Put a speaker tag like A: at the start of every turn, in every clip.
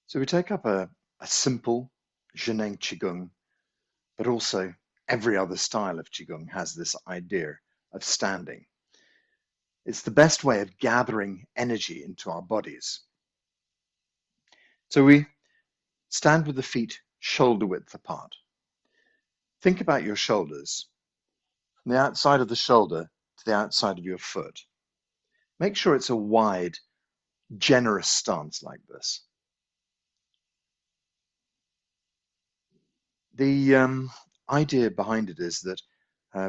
A: So we take up a simple 𝐸𝐴 Qigong, but also every other style of Qigong has this idea of standing. It's the best way of gathering energy into our bodies. So we stand with the feet shoulder width apart. Think about your shoulders, from the outside of the shoulder to the outside of your foot. Make sure it's a wide, generous stance like this. The idea behind it is that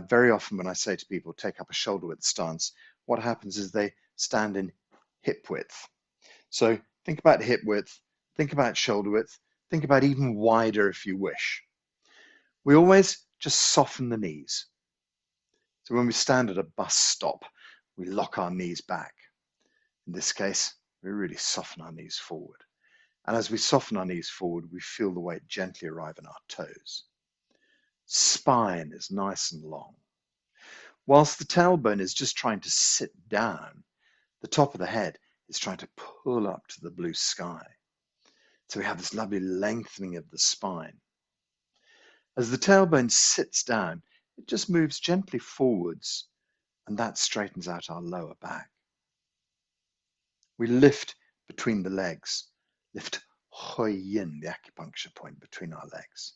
A: very often when I say to people, take up a shoulder width stance, what happens is they stand in hip width. So think about hip width, think about shoulder width, think about even wider if you wish. We always just soften the knees. So when we stand at a bus stop, we lock our knees back. In this case, we really soften our knees forward. And as we soften our knees forward, we feel the weight gently arrive in our toes. Spine is nice and long. Whilst the tailbone is just trying to sit down, the top of the head is trying to pull up to the blue sky. So we have this lovely lengthening of the spine. As the tailbone sits down, it just moves gently forwards, and that straightens out our lower back. We lift between the legs, lift 𝐸𝐴, the acupuncture point between our legs.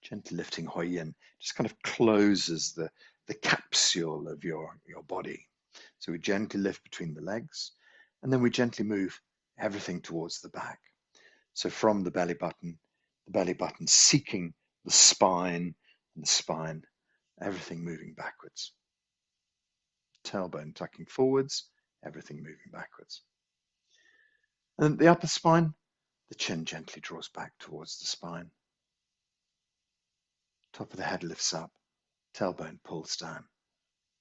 A: Gently lifting 𝐸𝐴 just kind of closes the capsule of your body. So we gently lift between the legs, and then we gently move everything towards the back. So from the belly button seeking the spine, and the spine, everything moving backwards. Tailbone tucking forwards, everything moving backwards. And the upper spine, the chin gently draws back towards the spine. Top of the head lifts up, tailbone pulls down.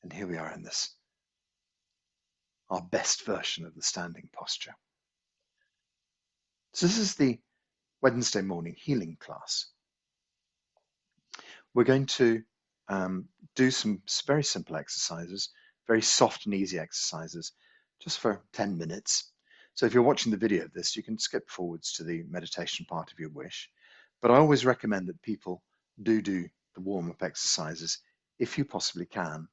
A: And here we are in this, our best version of the standing posture. So this is the Wednesday morning healing class. We're going to do some very simple exercises, very soft and easy exercises, just for 10 minutes. So if you're watching the video of this, you can skip forwards to the meditation part if you wish. But I always recommend that people do the warm-up exercises, if you possibly can,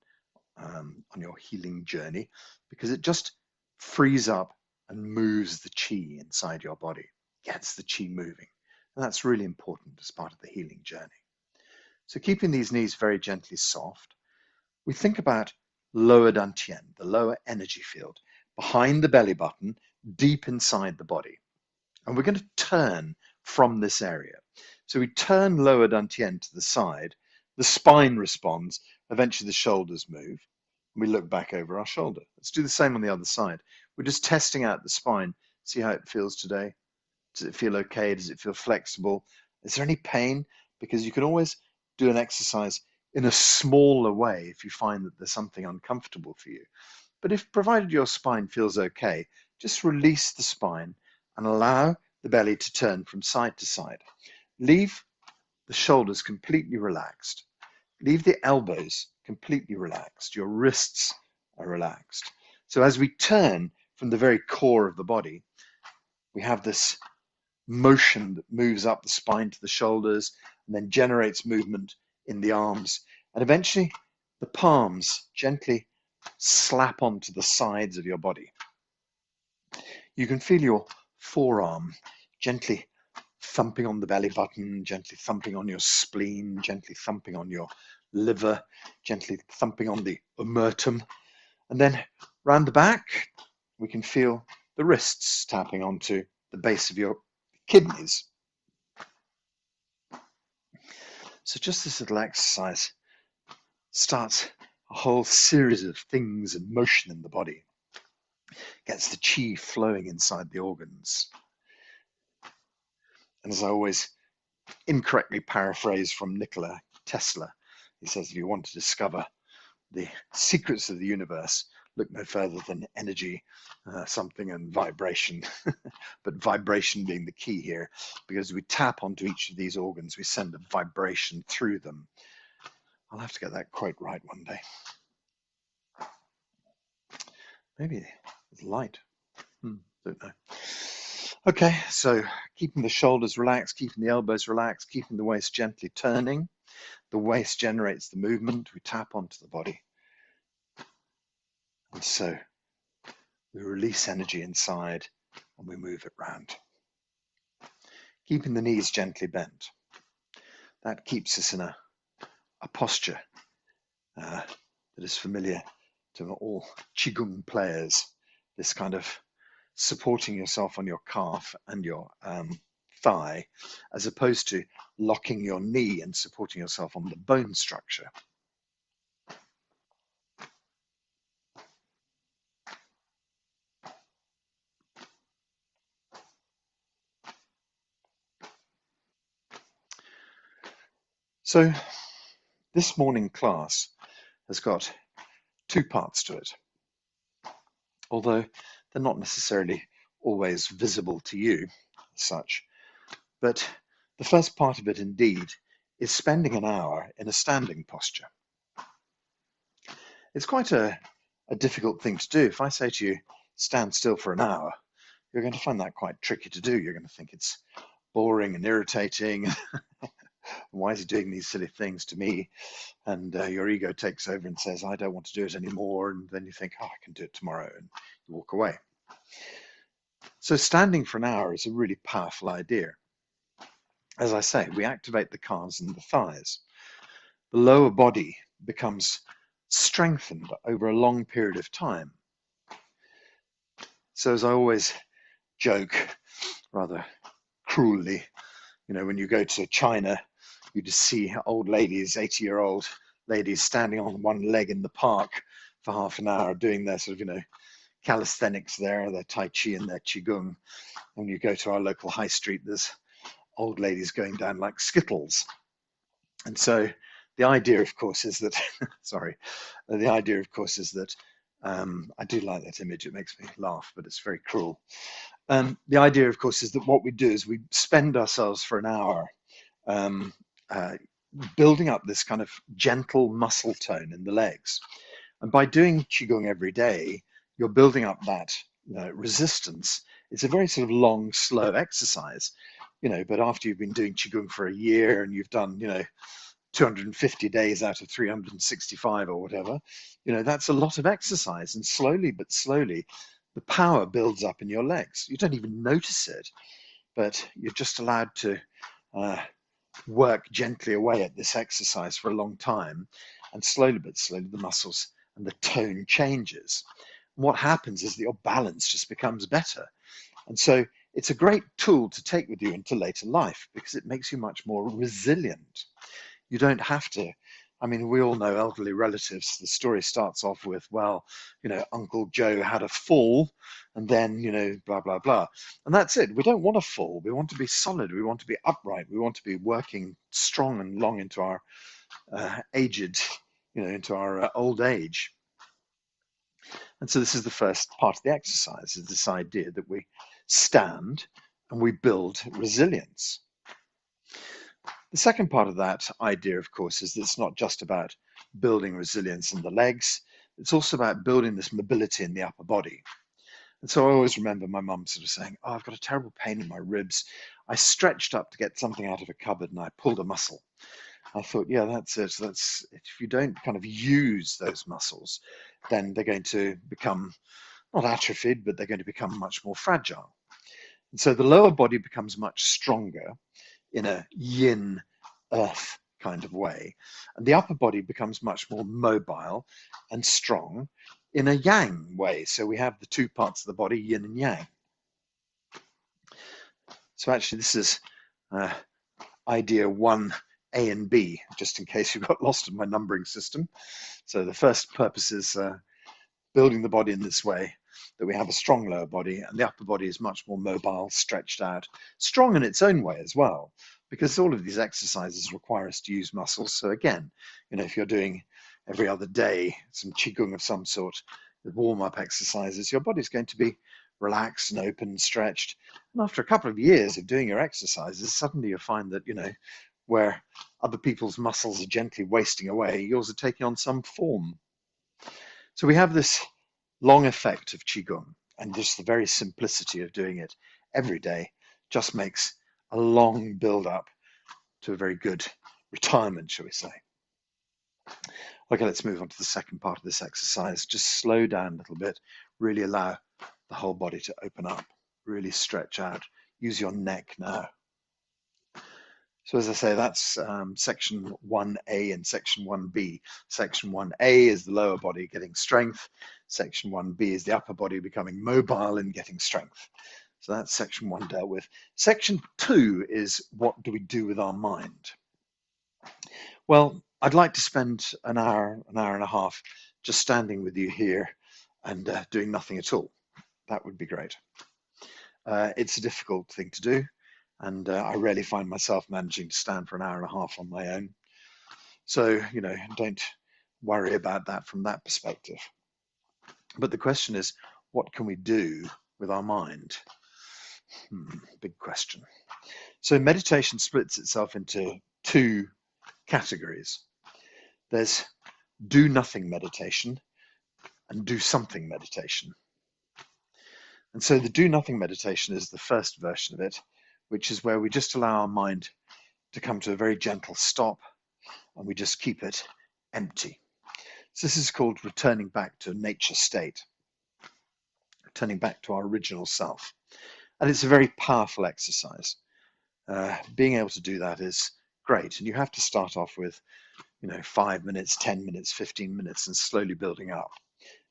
A: on your healing journey, because it just frees up and moves the chi inside your body, gets the chi moving. And that's really important as part of the healing journey. So keeping these knees very gently soft, we think about lower dantian, the lower energy field, behind the belly button, deep inside the body. And we're going to turn from this area. So we turn lower dantian to the side, the spine responds, eventually the shoulders move, and we look back over our shoulder. Let's do the same on the other side. We're just testing out the spine, see how it feels today. Does it feel okay? Does it feel flexible? Is there any pain? Because you can always do an exercise in a smaller way if you find that there's something uncomfortable for you. But if provided your spine feels okay, just release the spine and allow the belly to turn from side to side. Leave the shoulders completely relaxed. Leave the elbows completely relaxed. Your wrists are relaxed. So as we turn from the very core of the body, we have this motion that moves up the spine to the shoulders and then generates movement in the arms. And eventually the palms gently slap onto the sides of your body. You can feel your forearm gently thumping on the belly button, gently thumping on your spleen, gently thumping on your liver, gently thumping on the omertum. And then round the back, we can feel the wrists tapping onto the base of your kidneys. So just this little exercise starts a whole series of things in motion in the body. Gets the chi flowing inside the organs. And as I always incorrectly paraphrase from Nikola Tesla, he says, if you want to discover the secrets of the universe, look no further than energy, something, and vibration. But vibration being the key here, because we tap onto each of these organs, we send a vibration through them. I'll have to get that quote right one day. Maybe it's light. Don't know. Okay, so keeping the shoulders relaxed, keeping the elbows relaxed, keeping the waist gently turning. The waist generates the movement. We tap onto the body. And so we release energy inside and we move it round. Keeping the knees gently bent. That keeps us in a posture that is familiar to all Qigong players. This kind of supporting yourself on your calf and your thigh, as opposed to locking your knee and supporting yourself on the bone structure. So this morning class has got two parts to it, although they're not necessarily always visible to you as such. But the first part of it indeed is spending an hour in a standing posture. It's quite a difficult thing to do. If I say to you, stand still for an hour, you're going to find that quite tricky to do. You're going to think it's boring and irritating. Why is he doing these silly things to me? And your ego takes over and says, I don't want to do it anymore. And then you think, oh, I can do it tomorrow. And you walk away. So standing for an hour is a really powerful idea. As I say, we activate the calves and the thighs. The lower body becomes strengthened over a long period of time. So as I always joke, rather cruelly, when you go to China, you just see old ladies, 80-year-old ladies standing on one leg in the park for half an hour doing their sort of, calisthenics there, their Tai Chi and their Qigong. When you go to our local high street, there's old ladies going down like skittles. And so the idea, of course, is that, I do like that image, it makes me laugh, but it's very cruel. The idea, of course, is that what we do is we spend ourselves for an hour building up this kind of gentle muscle tone in the legs. And by doing Qigong every day, you're building up that resistance. It's a very sort of long, slow exercise, but after you've been doing Qigong for a year and you've done, 250 days out of 365 or whatever, that's a lot of exercise. And slowly but slowly, the power builds up in your legs. You don't even notice it, but you're just allowed to work gently away at this exercise for a long time. And slowly but slowly, the muscles and the tone changes. And what happens is that your balance just becomes better. And so it's a great tool to take with you into later life because it makes you much more resilient. You don't have to. I mean, we all know elderly relatives. The story starts off with, well, Uncle Joe had a fall and then, blah, blah, blah. And that's it. We don't want to fall. We want to be solid. We want to be upright. We want to be working strong and long into our into our old age. And so this is the first part of the exercise, is this idea that we stand and we build resilience. The second part of that idea, of course, is that it's not just about building resilience in the legs, it's also about building this mobility in the upper body. And so I always remember my mum sort of saying, oh, I've got a terrible pain in my ribs. I stretched up to get something out of a cupboard and I pulled a muscle. I thought, yeah, that's it. So that's, if you don't kind of use those muscles, then they're going to become not atrophied, but they're going to become much more fragile. And so the lower body becomes much stronger in a yin earth kind of way. And the upper body becomes much more mobile and strong in a yang way. So we have the two parts of the body, yin and yang. So actually this is idea 1A and B, just in case you got lost in my numbering system. So the first purpose is building the body in this way, that we have a strong lower body and the upper body is much more mobile, stretched out, strong in its own way as well, because all of these exercises require us to use muscles. So again, if you're doing every other day some Qigong of some sort, the warm-up exercises, your body's going to be relaxed and open and stretched. And after a couple of years of doing your exercises, suddenly you find that, where other people's muscles are gently wasting away, yours are taking on some form. So we have this long effect of Qigong and just the very simplicity of doing it every day just makes a long build up to a very good retirement, shall we say. Okay, let's move on to the second part of this exercise. Just slow down a little bit, really allow the whole body to open up, really stretch out. Use your neck now. So as I say, that's section 1A and section 1B. Section 1A is the lower body getting strength. Section 1B is the upper body becoming mobile and getting strength. So that's section 1 dealt with. Section 2 is what do we do with our mind? Well, I'd like to spend an hour and a half just standing with you here and doing nothing at all. That would be great. It's a difficult thing to do, and I rarely find myself managing to stand for an hour and a half on my own. So, you know, don't worry about that from that perspective. But the question is, what can we do with our mind? Big question. So meditation splits itself into two categories. There's do nothing meditation and do something meditation. And so the do nothing meditation is the first version of it, which is where we just allow our mind to come to a very gentle stop and we just keep it empty. So this is called returning back to a nature state, returning back to our original self. And it's a very powerful exercise. Being able to do that is great. And you have to start off with, 5 minutes, 10 minutes, 15 minutes, and slowly building up.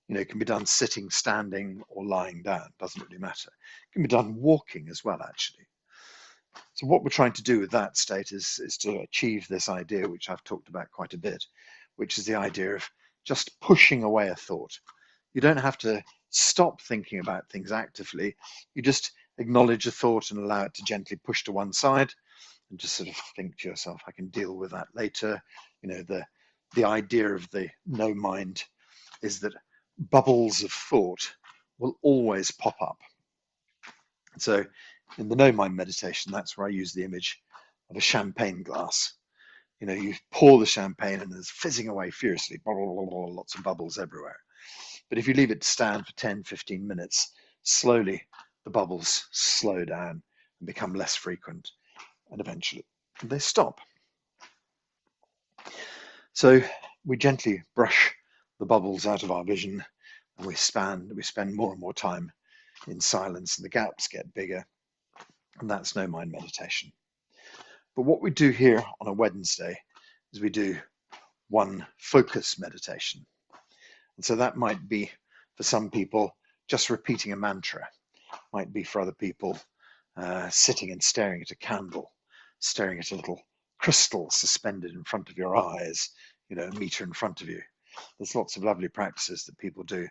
A: It can be done sitting, standing, or lying down. Doesn't really matter. It can be done walking as well, actually. So what we're trying to do with that state is to achieve this idea, which I've talked about quite a bit, which is the idea of just pushing away a thought. You don't have to stop thinking about things actively. You just acknowledge a thought and allow it to gently push to one side and just sort of think to yourself, I can deal with that later. The idea of the no mind is that bubbles of thought will always pop up. So in the no mind meditation, that's where I use the image of a champagne glass. You pour the champagne and it's fizzing away furiously, blah, blah, blah, blah, lots of bubbles everywhere. But if you leave it to stand for 10, 15 minutes, slowly the bubbles slow down and become less frequent, and eventually they stop. So we gently brush the bubbles out of our vision, and we spend more and more time in silence, and the gaps get bigger, and that's no mind meditation. But what we do here on a Wednesday is we do one focus meditation. And so that might be, for some people, just repeating a mantra. Might be for other people, sitting and staring at a candle, staring at a little crystal suspended in front of your eyes, a meter in front of you. There's lots of lovely practices that people do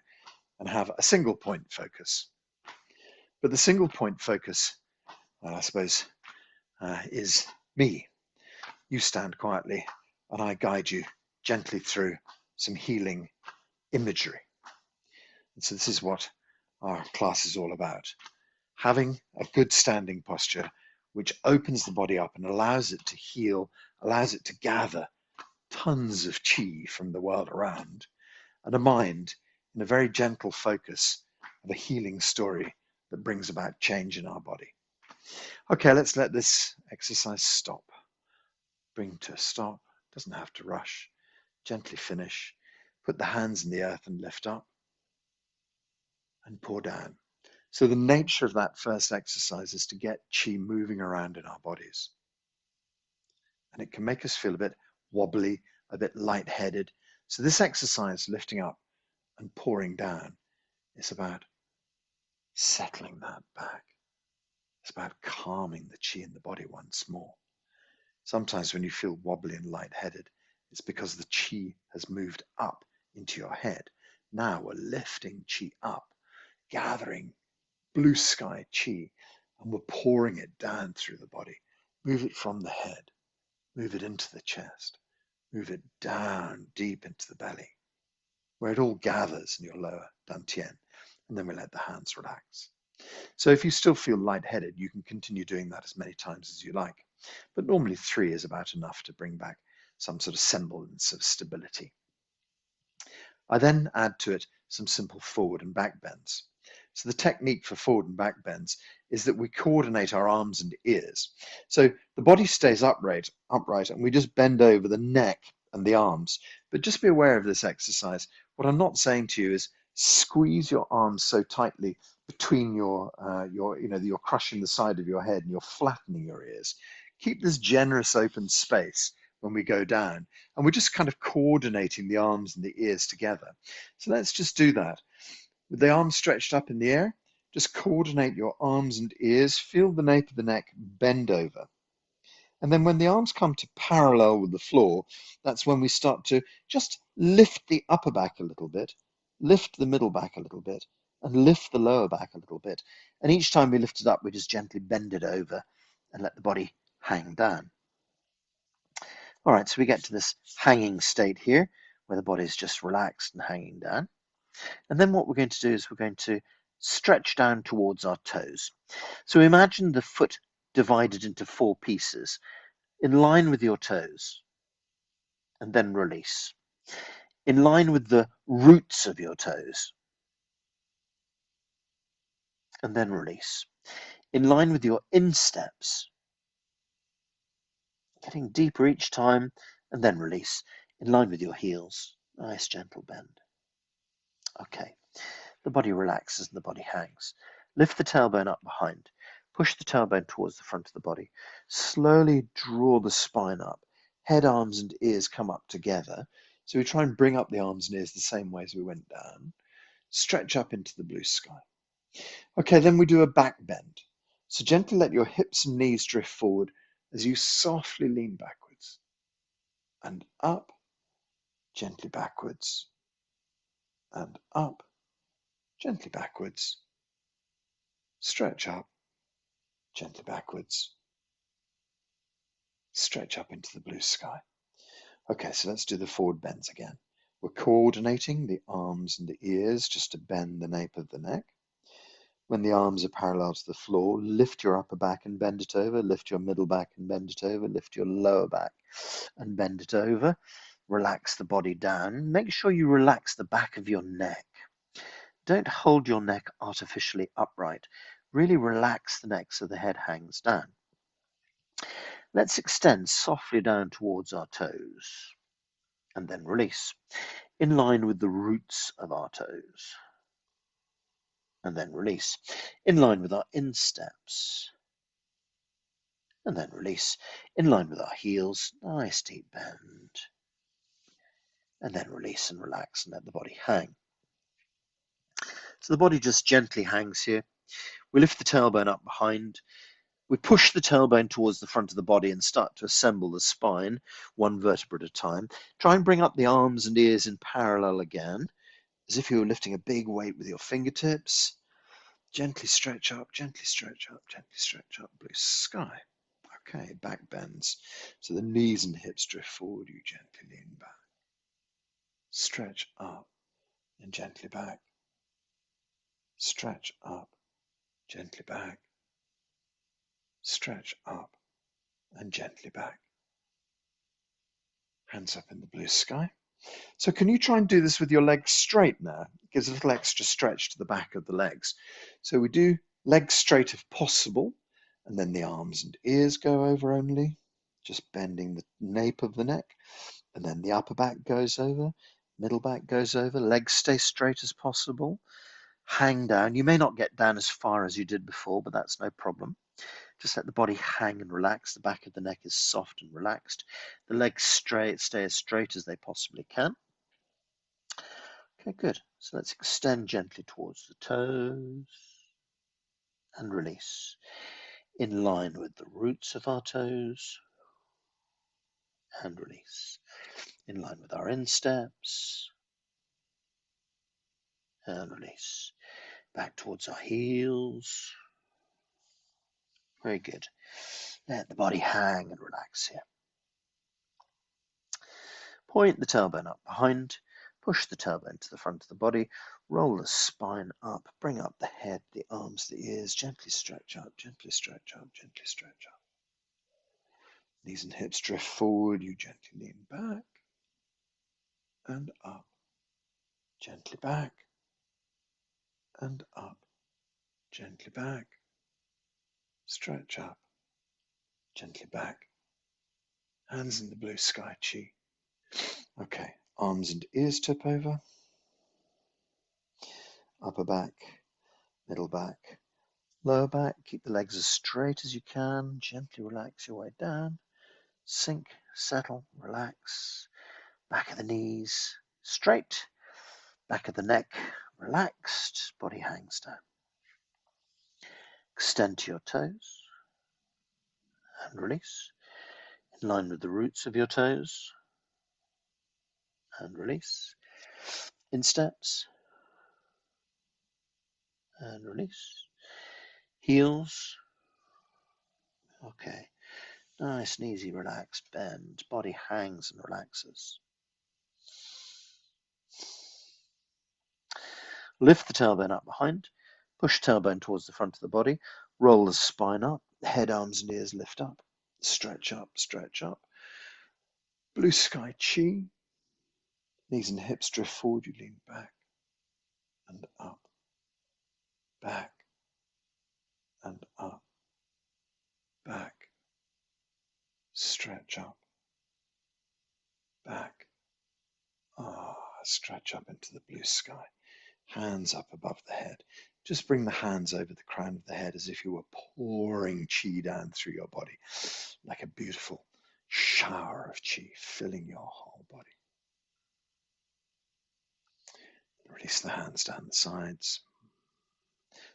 A: and have a single point focus. But the single point focus, I suppose, is me. You stand quietly and I guide you gently through some healing imagery. And so this is what our class is all about. Having a good standing posture which opens the body up and allows it to heal, allows it to gather tons of chi from the world around, and a mind in a very gentle focus of a healing story that brings about change in our body. Okay, let's let this exercise stop. Bring to a stop, doesn't have to rush. Gently finish. Put the hands in the earth and lift up and pour down. So the nature of that first exercise is to get chi moving around in our bodies. And it can make us feel a bit wobbly, a bit lightheaded. So this exercise, lifting up and pouring down, is about settling that back. It's about calming the chi in the body once more. Sometimes when you feel wobbly and lightheaded, it's because the chi has moved up into your head. Now we're lifting chi up, gathering blue sky chi, and we're pouring it down through the body. Move it from the head, move it into the chest, move it down deep into the belly, where it all gathers in your lower dantian, and then we let the hands relax. So if you still feel lightheaded, you can continue doing that as many times as you like, but normally 3 is about enough to bring back some sort of semblance of stability. I then add to it some simple forward and back bends. So the technique for forward and back bends is that we coordinate our arms and ears. So the body stays upright, and we just bend over the neck and the arms. But just be aware of this exercise. What I'm not saying to you is squeeze your arms so tightly between you're crushing the side of your head and you're flattening your ears. Keep this generous open space when we go down, and we're just kind of coordinating the arms and the ears together. So let's just do that. With the arms stretched up in the air, just coordinate your arms and ears, feel the nape of the neck bend over. And then when the arms come to parallel with the floor, that's when we start to just lift the upper back a little bit, lift the middle back a little bit, and lift the lower back a little bit. And each time we lift it up, we just gently bend it over and let the body hang down. All right, so we get to this hanging state here, where the body's just relaxed and hanging down. And then what we're going to do is we're going to stretch down towards our toes. So imagine the foot divided into 4 pieces, in line with your toes, and then release. In line with the roots of your toes, and then release. In line with your insteps, getting deeper each time, and then release. In line with your heels. Nice gentle bend. Okay, the body relaxes and the body hangs. Lift the tailbone up behind. Push the tailbone towards the front of the body. Slowly draw the spine up. Head, arms, and ears come up together. So we try and bring up the arms and ears the same way as we went down. Stretch up into the blue sky. Okay, then we do a back bend. So gently let your hips and knees drift forward as you softly lean backwards. And up, gently backwards. And up, gently backwards. Stretch up, gently backwards. Stretch up into the blue sky. Okay, so let's do the forward bends again. We're coordinating the arms and the ears just to bend the nape of the neck. When the arms are parallel to the floor, lift your upper back and bend it over, lift your middle back and bend it over, lift your lower back and bend it over. Relax the body down. Make sure you relax the back of your neck. Don't hold your neck artificially upright. Really relax the neck so the head hangs down. Let's extend softly down towards our toes and then release in line with the roots of our toes and then release in line with our insteps and then release in line with our heels. Nice deep bend and then release and relax and let the body hang. So the body just gently hangs here. We lift the tailbone up behind. We push the tailbone towards the front of the body and start to assemble the spine, one vertebra at a time. Try and bring up the arms and ears in parallel again, as if you were lifting a big weight with your fingertips. Gently stretch up, gently stretch up, gently stretch up, blue sky. Okay, back bends. So the knees and hips drift forward, you gently lean back. Stretch up and gently back. Stretch up, gently back. Stretch up and gently back. Hands up in the blue sky. So can you try and do this with your legs straight now? It gives a little extra stretch to the back of the legs. So we do legs straight if possible, and then the arms and ears go over only, just bending the nape of the neck, and then the upper back goes over, middle back goes over, legs stay straight as possible, hang down. You may not get down as far as you did before, but that's no problem. Just let the body hang and relax. The back of the neck is soft and relaxed. The legs stay as straight as they possibly can. Okay, good. So let's extend gently towards the toes and release in line with the roots of our toes and release in line with our insteps and release back towards our heels. Very good. Let the body hang and relax here. Point the tailbone up behind, push the tailbone to the front of the body, roll the spine up, bring up the head, the arms, the ears, gently stretch up, gently stretch up, gently stretch up. Knees and hips drift forward, you gently lean back and up, gently back and up, Gently back. Stretch up. Gently back. Hands in the blue sky, chi. Okay, arms and ears tip over. Upper back, middle back, lower back. Keep the legs as straight as you can. Gently relax your way down. Sink, settle, relax. Back of the knees, straight. Back of the neck, relaxed. Body hangs down. Extend to your toes and release. In line with the roots of your toes and release. Insteps and release. Heels. Okay. Nice and easy, relaxed bend. Body hangs and relaxes. Lift the tailbone up behind. Push tailbone towards the front of the body. Roll the spine up. Head, arms and ears lift up. Stretch up, stretch up. Blue sky chi. Knees and hips drift forward. You lean back and up. Back and up. Back. Stretch up. Back. Stretch up into the blue sky. Hands up above the head. Just bring the hands over the crown of the head as if you were pouring chi down through your body, like a beautiful shower of chi filling your whole body. Release the hands down the sides.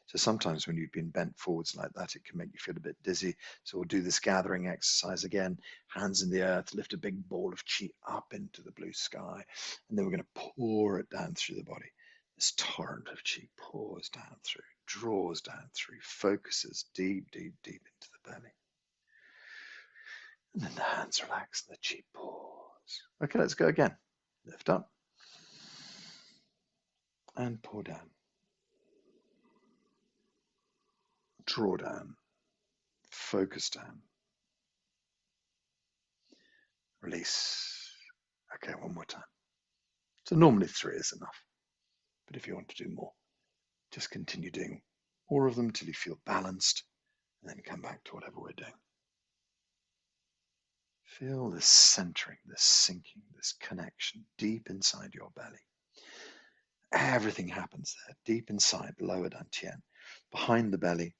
A: So sometimes when you've been bent forwards like that, it can make you feel a bit dizzy. So we'll do this gathering exercise again. Hands in the earth, lift a big ball of chi up into the blue sky. And then we're going to pour it down through the body. This torrent of chi pours down through, draws down through, focuses deep, deep, deep into the belly. And then the hands relax and the chi pours. Okay, let's go again. Lift up and pour down. Draw down, focus down, release. Okay, one more time. So normally 3 is enough, but if you want to do more, just continue doing more of them till you feel balanced, and then come back to whatever we're doing. Feel this centering, this sinking, this connection deep inside your belly. Everything happens there, deep inside, lower dantian, behind the belly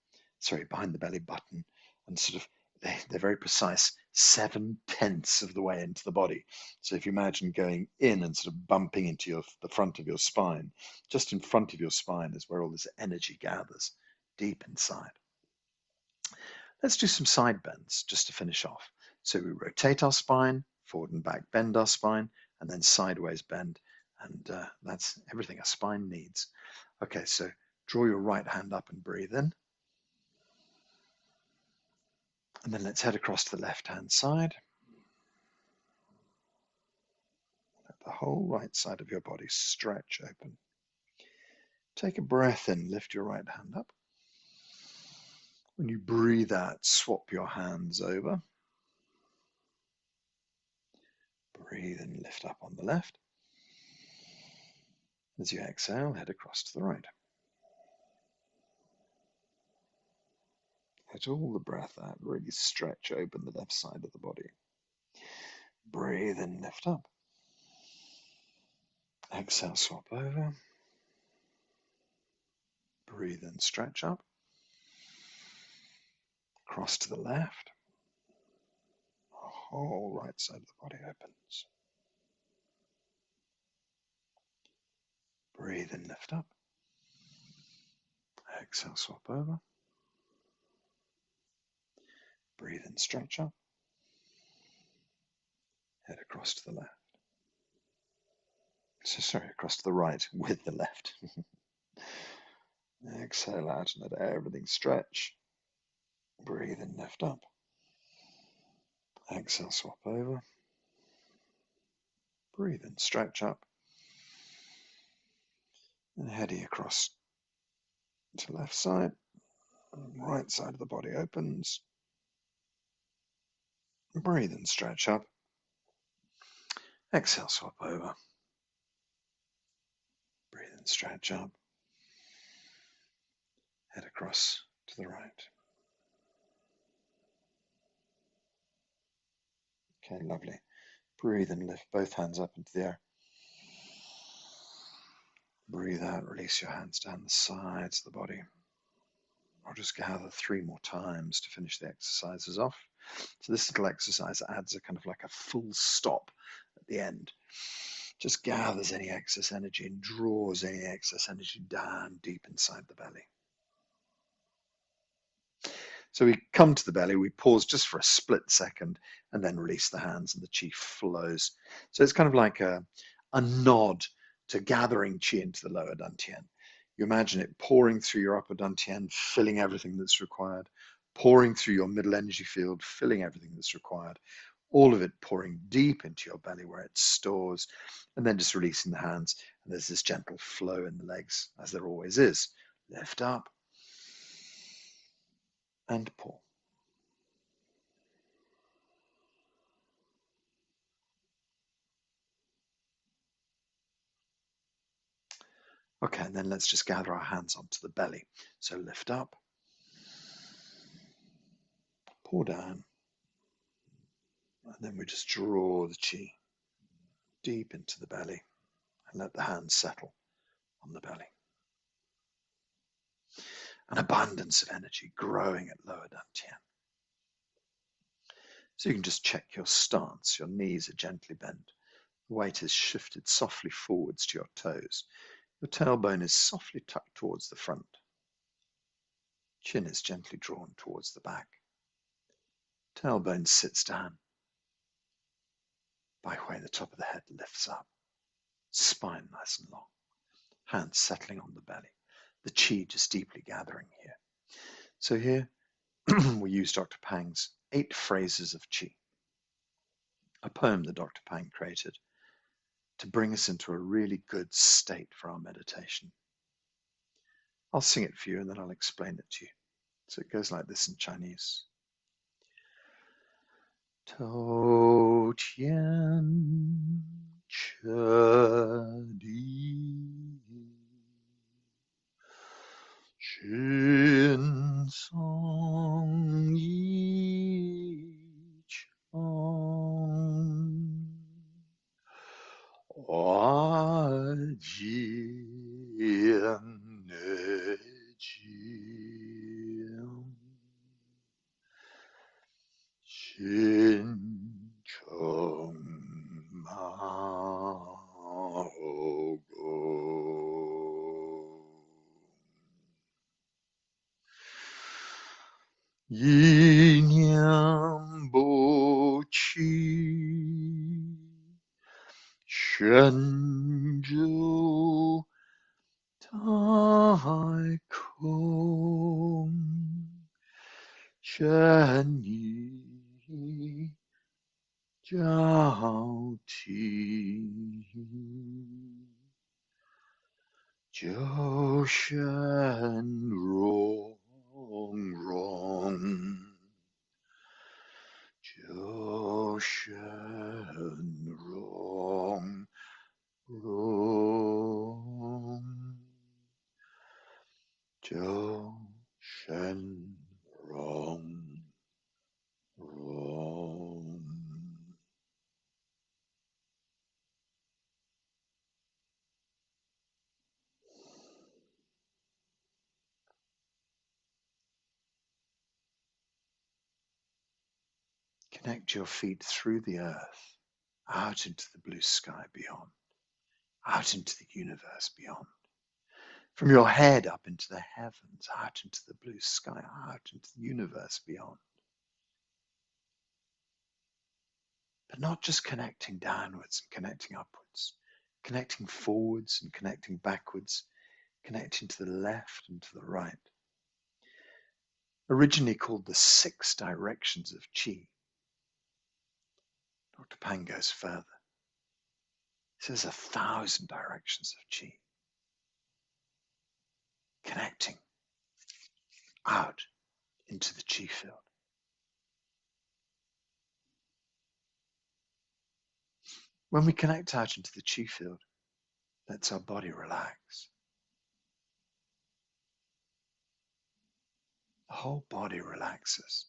A: button, and sort of they're very precise, 7/10 of the way into the body. So if you imagine going in and sort of bumping into the front of your spine, just in front of your spine is where all this energy gathers, deep inside. Let's do some side bends just to finish off. So we rotate our spine, forward and back, bend our spine, and then sideways bend. And that's everything a spine needs. Okay, so draw your right hand up and breathe in. And then let's head across to the left-hand side. Let the whole right side of your body stretch open. Take a breath in, lift your right hand up. When you breathe out, swap your hands over. Breathe and lift up on the left. As you exhale, head across to the right. Let all the breath out, really stretch open the left side of the body. Breathe and lift up. Exhale, swap over. Breathe and stretch up. Cross to the left. The whole right side of the body opens. Breathe and lift up. Exhale, swap over. Breathe and stretch up. Head across to the left. Across to the right with the left. Exhale out and let everything stretch. Breathe and lift up. Exhale, swap over. Breathe and stretch up. And heading across to the left side. Right side of the body opens. Breathe and stretch up. Exhale, swap over. Breathe and stretch up. Head across to the right. Okay, lovely. Breathe and lift both hands up into the air. Breathe out, release your hands down the sides of the body. I'll just gather 3 more times to finish the exercises off. So this little exercise adds a kind of like a full stop at the end. Just gathers any excess energy and draws any excess energy down deep inside the belly. So we come to the belly, we pause just for a split second, and then release the hands, and the chi flows. So it's kind of like a nod to gathering chi into the lower dantian. You imagine it pouring through your upper dantian, filling everything that's required, pouring through your middle energy field, filling everything that's required, all of it pouring deep into your belly where it stores, and then just releasing the hands. And there's this gentle flow in the legs, as there always is. Lift up and pull. Okay, and then let's just gather our hands onto the belly. So lift up, pull down, and then we just draw the chi deep into the belly and let the hands settle on the belly. An abundance of energy growing at lower dantian. So you can just check your stance. Your knees are gently bent. The weight is shifted softly forwards to your toes. Your tailbone is softly tucked towards the front. Chin is gently drawn towards the back. Tailbone sits down. By way the top of the head lifts up. Spine nice and long. Hands settling on the belly. The chi just deeply gathering here. So here we use Dr. Pang's 8 phrases of chi, a poem that Dr. Pang created to bring us into a really good state for our meditation. I'll sing it for you and then I'll explain it to you. So it goes like this in Chinese. Tao Tian Che Di Xin Song Yi Chang Hua Jian Ne Jian Xin Cheng Mao Go Yin Yang Bo Qi Shen Zhou Tai Kong Shen Yi Jiao Ti Jiao Shen Rong Rong Jiao Shen Rong Rong Jiao Shen Rong Rong. Connect your feet through the earth, out into the blue sky beyond, out into the universe beyond. From your head up into the heavens, out into the blue sky, out into the universe beyond. But not just connecting downwards and connecting upwards, connecting forwards and connecting backwards, connecting to the left and to the right. Originally called the 6 directions of Qi, Dr. Pang goes further. He says 1,000 directions of Qi. Connecting out into the Qi field. When we connect out into the Qi field, lets our body relax. whole body relaxes.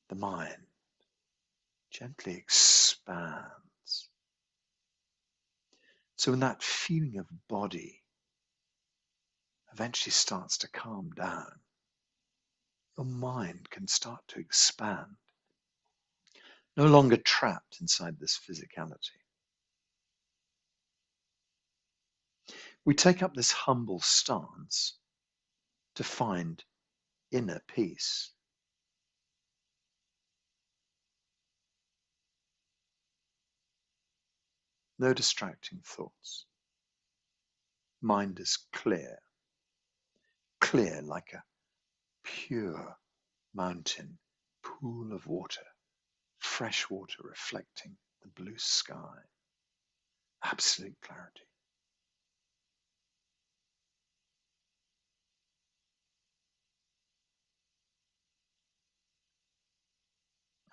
A: The mind gently expands. So when that feeling of body eventually starts to calm down, your mind can start to expand, no longer trapped inside this physicality. We take up this humble stance to find inner peace. No distracting thoughts. Mind is clear, clear like a pure mountain pool of water, fresh water reflecting the blue sky. Absolute clarity.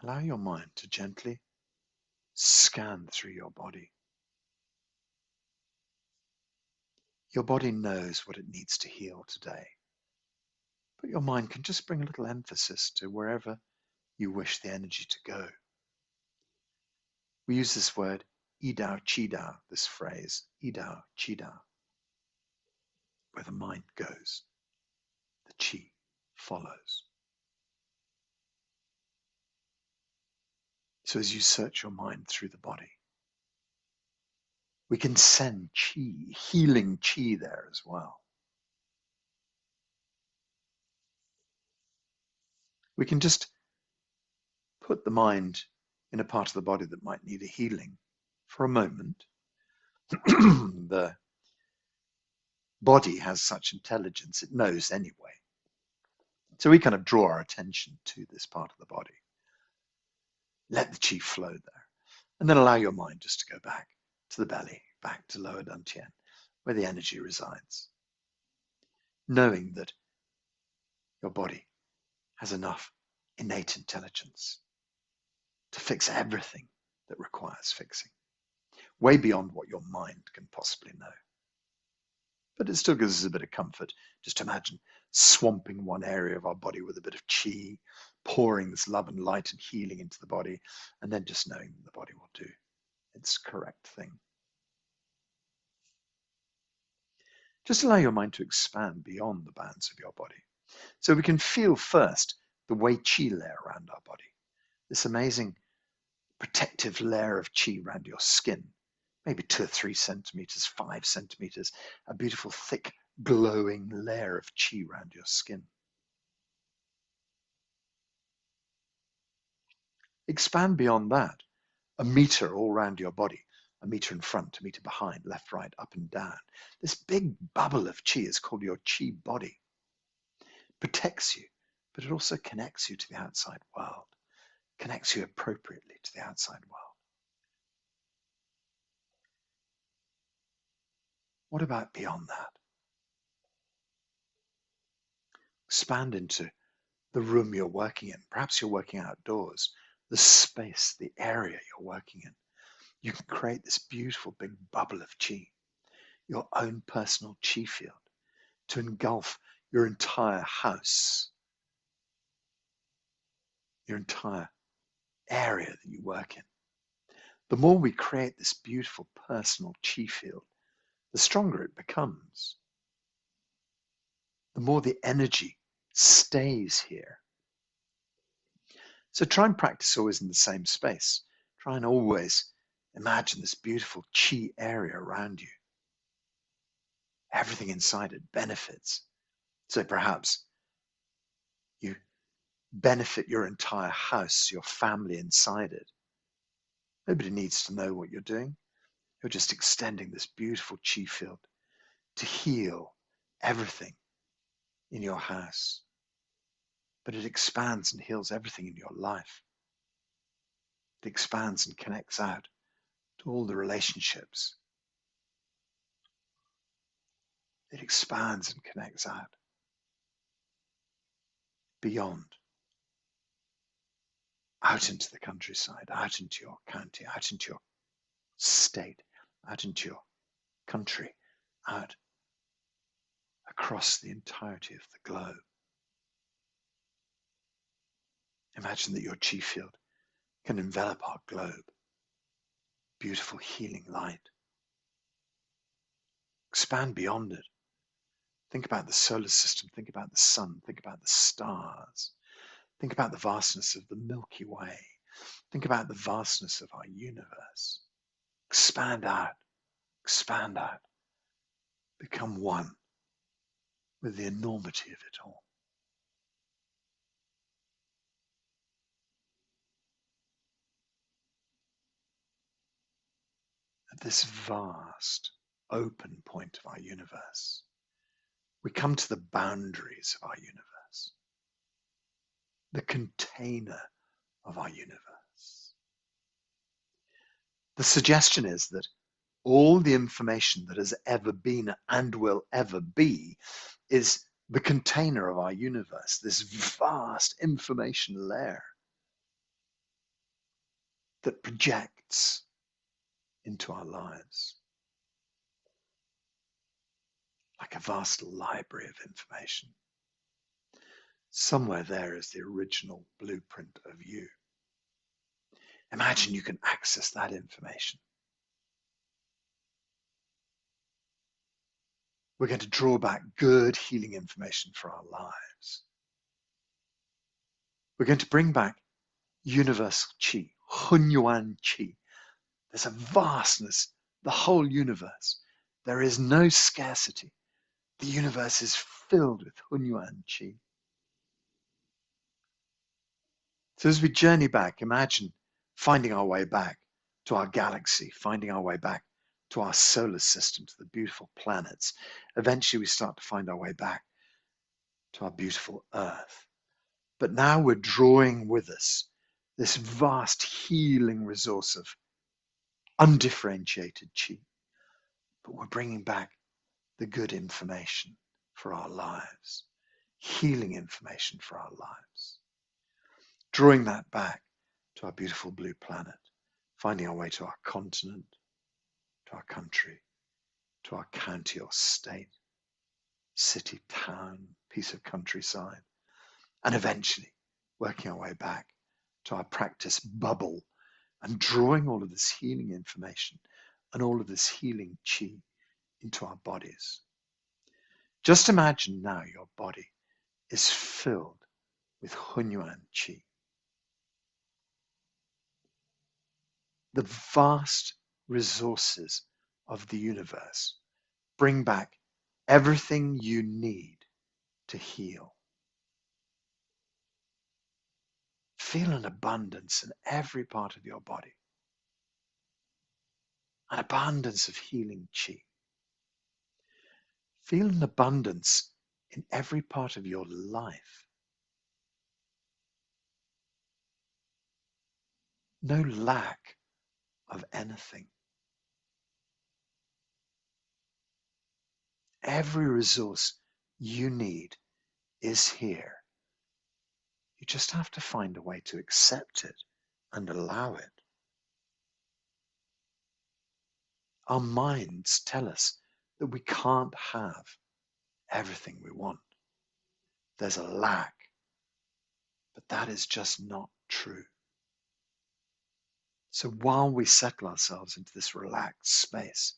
A: Allow your mind to gently scan through your body. Your body knows what it needs to heal today, but your mind can just bring a little emphasis to wherever you wish the energy to go. We use this word 𝐸𝐥𝐸𝐧𝐠, this phrase, 𝐸𝐥𝐸𝐧𝐠. Where the mind goes, the chi follows. So as you search your mind through the body, we can send chi, healing chi there as well. We can just put the mind in a part of the body that might need a healing for a moment. The body has such intelligence, it knows anyway. So we kind of draw our attention to this part of the body. Let the chi flow there. And then allow your mind just to go back to the belly, back to lower dantian, where the energy resides. Knowing that your body has enough innate intelligence to fix everything that requires fixing, way beyond what your mind can possibly know. But it still gives us a bit of comfort. Just imagine swamping one area of our body with a bit of chi, pouring this love and light and healing into the body, and then just knowing the body will do its correct thing. Just allow your mind to expand beyond the bounds of your body. So we can feel first the 𝐸𝐞𝐥𝐟 layer around our body, this amazing protective layer of chi around your skin, maybe 2 or 3 centimeters, 5 centimeters, a beautiful thick glowing layer of chi around your skin. Expand beyond that, 1 meter all around your body, 1 meter in front, 1 meter behind, left, right, up and down. This big bubble of chi is called your chi body. Protects you, but it also connects you to the outside world, connects you appropriately to the outside world. What about beyond that? Expand into the room you're working in. Perhaps you're working outdoors, the space, the area you're working in. You can create this beautiful big bubble of chi, your own personal chi field, to engulf your entire house, your entire area that you work in. The more we create this beautiful personal chi field, the stronger it becomes. The more the energy stays here. So try and practice always in the same space. Try and always imagine this beautiful chi area around you. Everything inside it benefits. So perhaps you benefit your entire house, your family inside it. Nobody needs to know what you're doing. You're just extending this beautiful chi field to heal everything in your house. But it expands and heals everything in your life. It expands and connects out to all the relationships. It expands and connects out beyond, out into the countryside, out into your county, out into your state, out into your country, out across the entirety of the globe. Imagine that your chi field can envelop our globe. Beautiful healing light. Expand beyond it. Think about the solar system. Think about the sun. Think about the stars. Think about the vastness of the Milky Way. Think about the vastness of our universe. Expand out. Expand out. Become one with the enormity of it all. At this vast, open point of our universe, we come to the boundaries of our universe, the container of our universe. The suggestion is that all the information that has ever been and will ever be is the container of our universe, this vast information layer that projects into our lives like a vast library of information. Somewhere there is the original blueprint of you. Imagine you can access that information. We're going to draw back good healing information for our lives. We're going to bring back universal chi, Hunyuan chi. There's a vastness, the whole universe. There is no scarcity. The universe is filled with Hunyuan chi. So as we journey back, imagine finding our way back to our galaxy, finding our way back to our solar system, to the beautiful planets. Eventually we start to find our way back to our beautiful Earth. But now we're drawing with us this vast healing resource of undifferentiated chi. But we're bringing back the good information for our lives, healing information for our lives. Drawing that back to our beautiful blue planet, finding our way to our continent, to our country, to our county or state, city, town, piece of countryside, and eventually working our way back to our practice bubble and drawing all of this healing information and all of this healing chi into our bodies. Just imagine now your body is filled with Hunyuan chi. The vast resources of the universe bring back everything you need to heal. Feel an abundance in every part of your body, an abundance of healing chi. Feel an abundance in every part of your life. No lack of anything. Every resource you need is here. You just have to find a way to accept it and allow it. Our minds tell us that we can't have everything we want. There's a lack, but that is just not true. So while we settle ourselves into this relaxed space,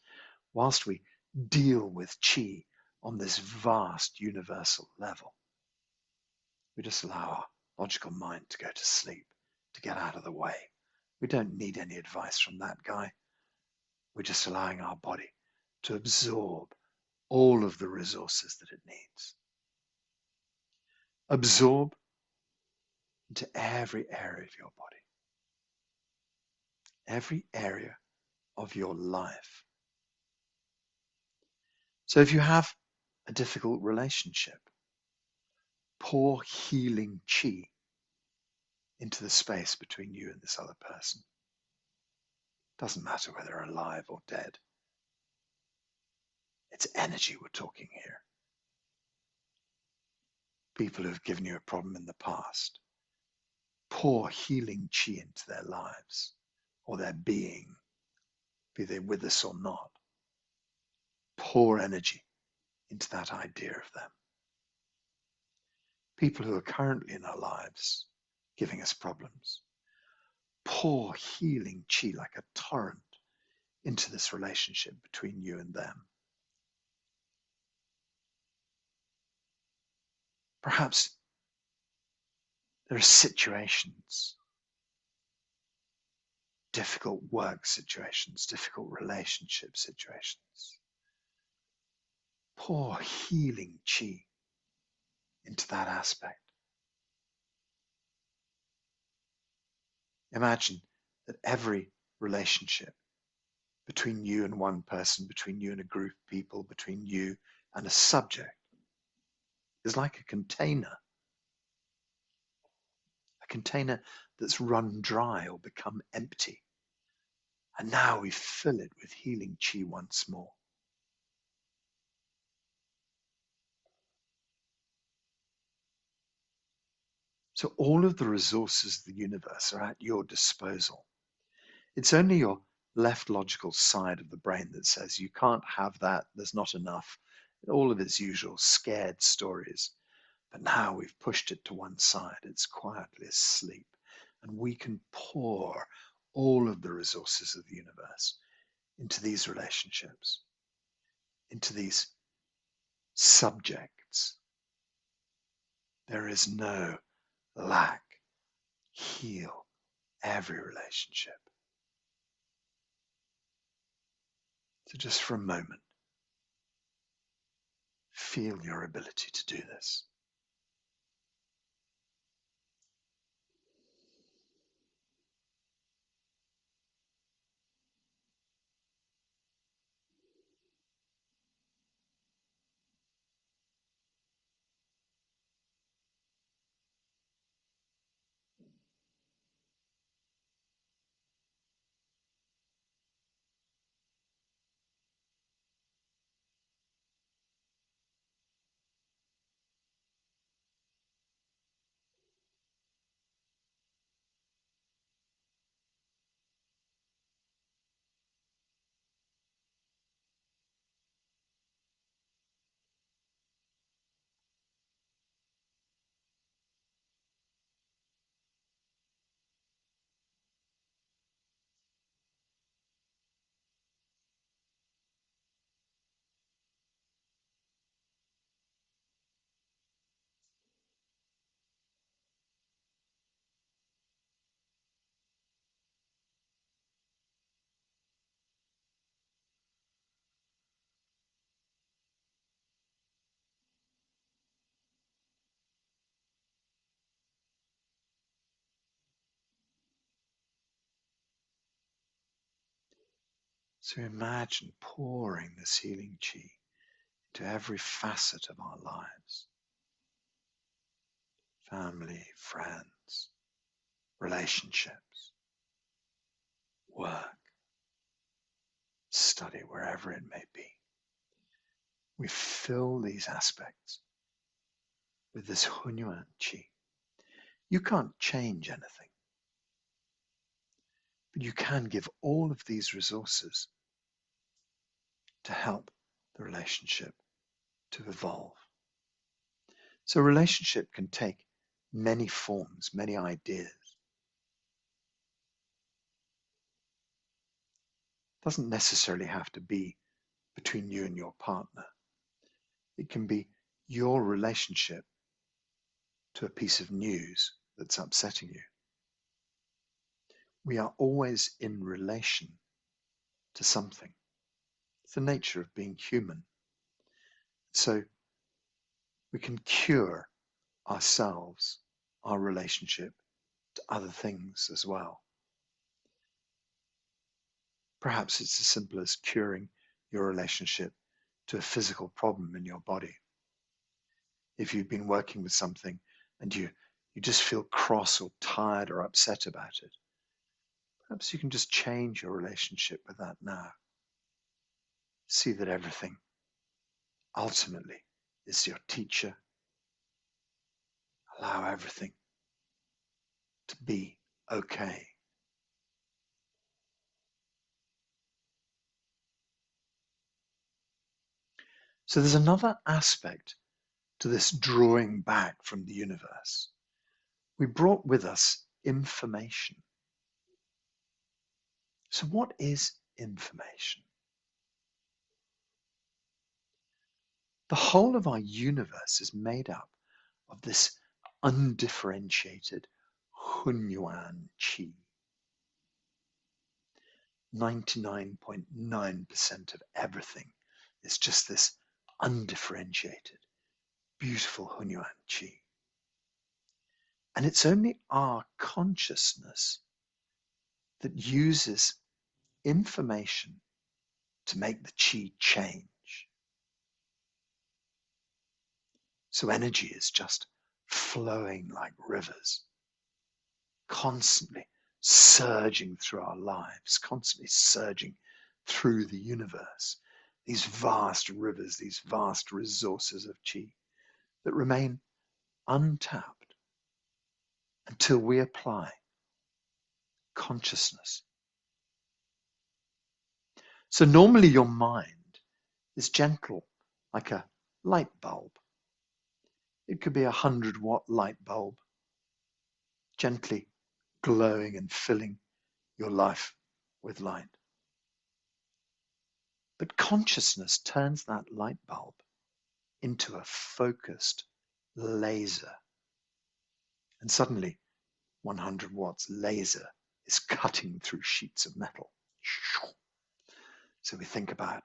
A: whilst we deal with chi on this vast universal level, we just allow our logical mind to go to sleep, to get out of the way. We don't need any advice from that guy. We're just allowing our body to absorb all of the resources that it needs. Absorb into every area of your body, every area of your life. So if you have a difficult relationship, pour healing chi into the space between you and this other person. Doesn't matter whether they're alive or dead. It's energy we're talking here. People who have given you a problem in the past, pour healing chi into their lives or their being, be they with us or not. Pour energy into that idea of them. People who are currently in our lives, giving us problems. Pour healing chi like a torrent into this relationship between you and them. Perhaps there are situations, difficult work situations, difficult relationship situations. Pour healing chi into that aspect. Imagine that every relationship between you and one person, between you and a group of people, between you and a subject is like a container that's run dry or become empty. And now we fill it with healing chi once more. So all of the resources of the universe are at your disposal. It's only your left logical side of the brain that says you can't have that, there's not enough, all of its usual scared stories. But now we've pushed it to one side, it's quietly asleep, and we can pour all of the resources of the universe into these relationships, into these subjects. There is no lack. Heal every relationship. So just for a moment, feel your ability to do this. So imagine pouring this healing chi into every facet of our lives. Family, friends, relationships, work, study, wherever it may be. We fill these aspects with this hunyuan chi. You can't change anything, but you can give all of these resources to help the relationship to evolve. So a relationship can take many forms, many ideas. It doesn't necessarily have to be between you and your partner. It can be your relationship to a piece of news that's upsetting you. We are always in relation to something. It's the nature of being human. So we can cure ourselves, our relationship to other things as well. Perhaps it's as simple as curing your relationship to a physical problem in your body. If you've been working with something and you just feel cross or tired or upset about it, perhaps you can just change your relationship with that now. See that everything ultimately is your teacher. Allow everything to be okay. So there's another aspect to this drawing back from the universe, we brought with us information. So what is information? The whole of our universe is made up of this undifferentiated Hunyuan Qi. 99.9% of everything is just this undifferentiated, beautiful Hunyuan Qi. And it's only our consciousness that uses information to make the Qi change. So energy is just flowing like rivers, constantly surging through our lives, constantly surging through the universe. These vast rivers, these vast resources of Qi that remain untapped until we apply consciousness. So normally your mind is gentle, like a light bulb. It could be a 100-watt light bulb, gently glowing and filling your life with light. But consciousness turns that light bulb into a focused laser. And suddenly 100 watts laser is cutting through sheets of metal. So we think about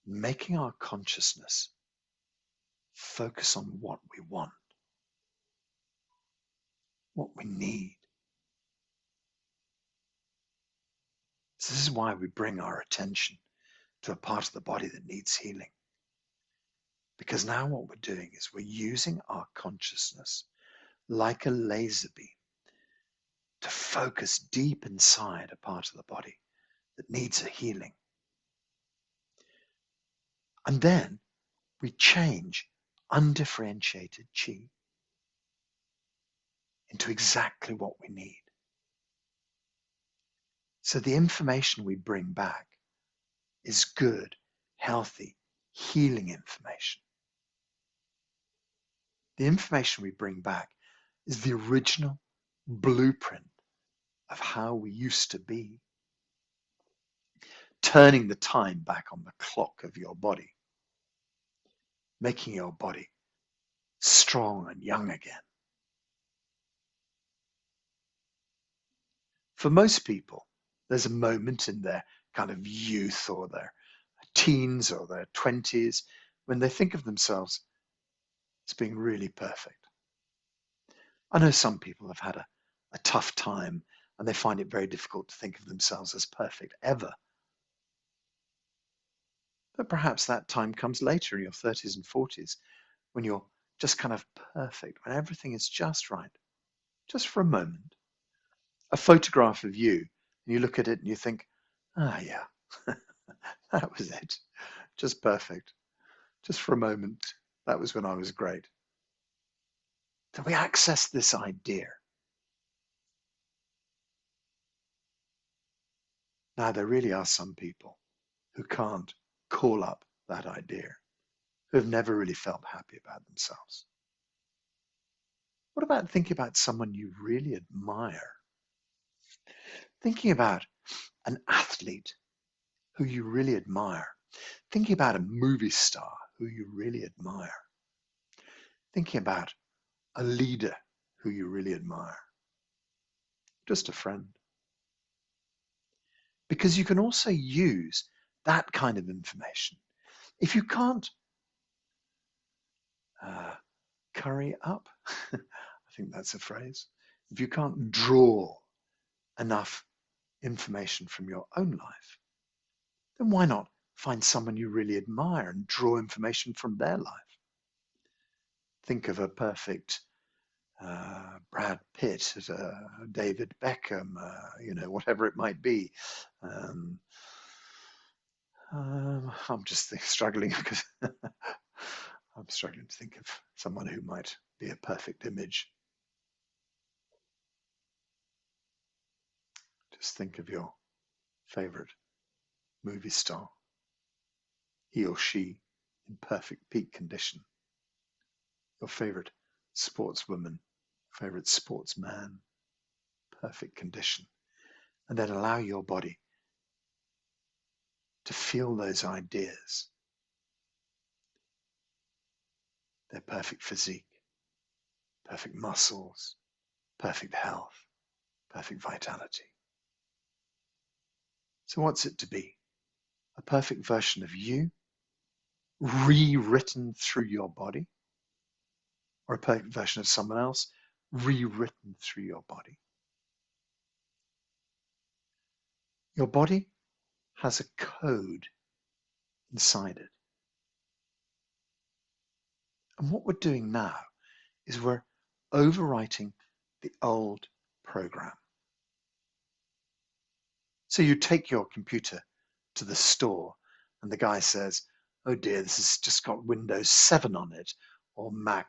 A: making our consciousness focus on what we want, what we need. So this is why we bring our attention to a part of the body that needs healing. Because now what we're doing is we're using our consciousness like a laser beam to focus deep inside a part of the body that needs a healing. And then we change undifferentiated Qi into exactly what we need. So the information we bring back is good, healthy, healing information. The information we bring back is the original blueprint of how we used to be, turning the time back on the clock of your body, making your body strong and young again. For most people, there's a moment in their kind of youth or their teens or their 20s when they think of themselves as being really perfect. I know some people have had a tough time and they find it very difficult to think of themselves as perfect ever. But perhaps that time comes later in your 30s and 40s when you're just kind of perfect, when everything is just right, just for a moment. A photograph of you, and you look at it and you think, ah, yeah, that was it. Just perfect. Just for a moment. That was when I was great. So we access this idea. Now, there really are some people who can't call up that idea, who have never really felt happy about themselves. What about thinking about someone you really admire? Thinking about an athlete who you really admire. Thinking about a movie star who you really admire. Thinking about a leader who you really admire. Just a friend. Because you can also use that kind of information. If you can't curry up, I think that's a phrase. If you can't draw enough information from your own life, then why not find someone you really admire and draw information from their life? Think of a perfect Brad Pitt, David Beckham, whatever it might be. I'm just struggling because I'm struggling to think of someone who might be a perfect image. Just think of your favorite movie star, he or she in perfect peak condition. Your favorite sportswoman favorite sportsman, perfect condition. And then allow your body to feel those ideas, their perfect physique, perfect muscles, perfect health, perfect vitality. So what's it to be? A perfect version of you, rewritten through your body, or a perfect version of someone else, rewritten through your body? Your body has a code inside it. And what we're doing now is we're overwriting the old program. So you take your computer to the store and the guy says, oh dear, this has just got Windows 7 on it, or Mac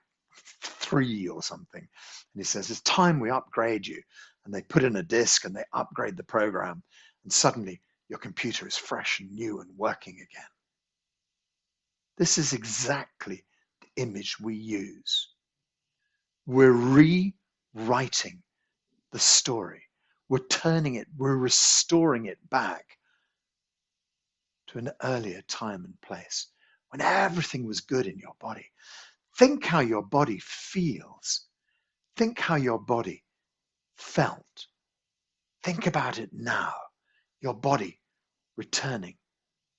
A: 3 or something. And he says, it's time we upgrade you. And they put in a disk and they upgrade the program. And suddenly your computer is fresh and new and working again. This is exactly the image we use. We're rewriting the story. We're turning it, we're restoring it back to an earlier time and place when everything was good in your body. Think how your body feels. Think how your body felt. Think about it now. Your body returning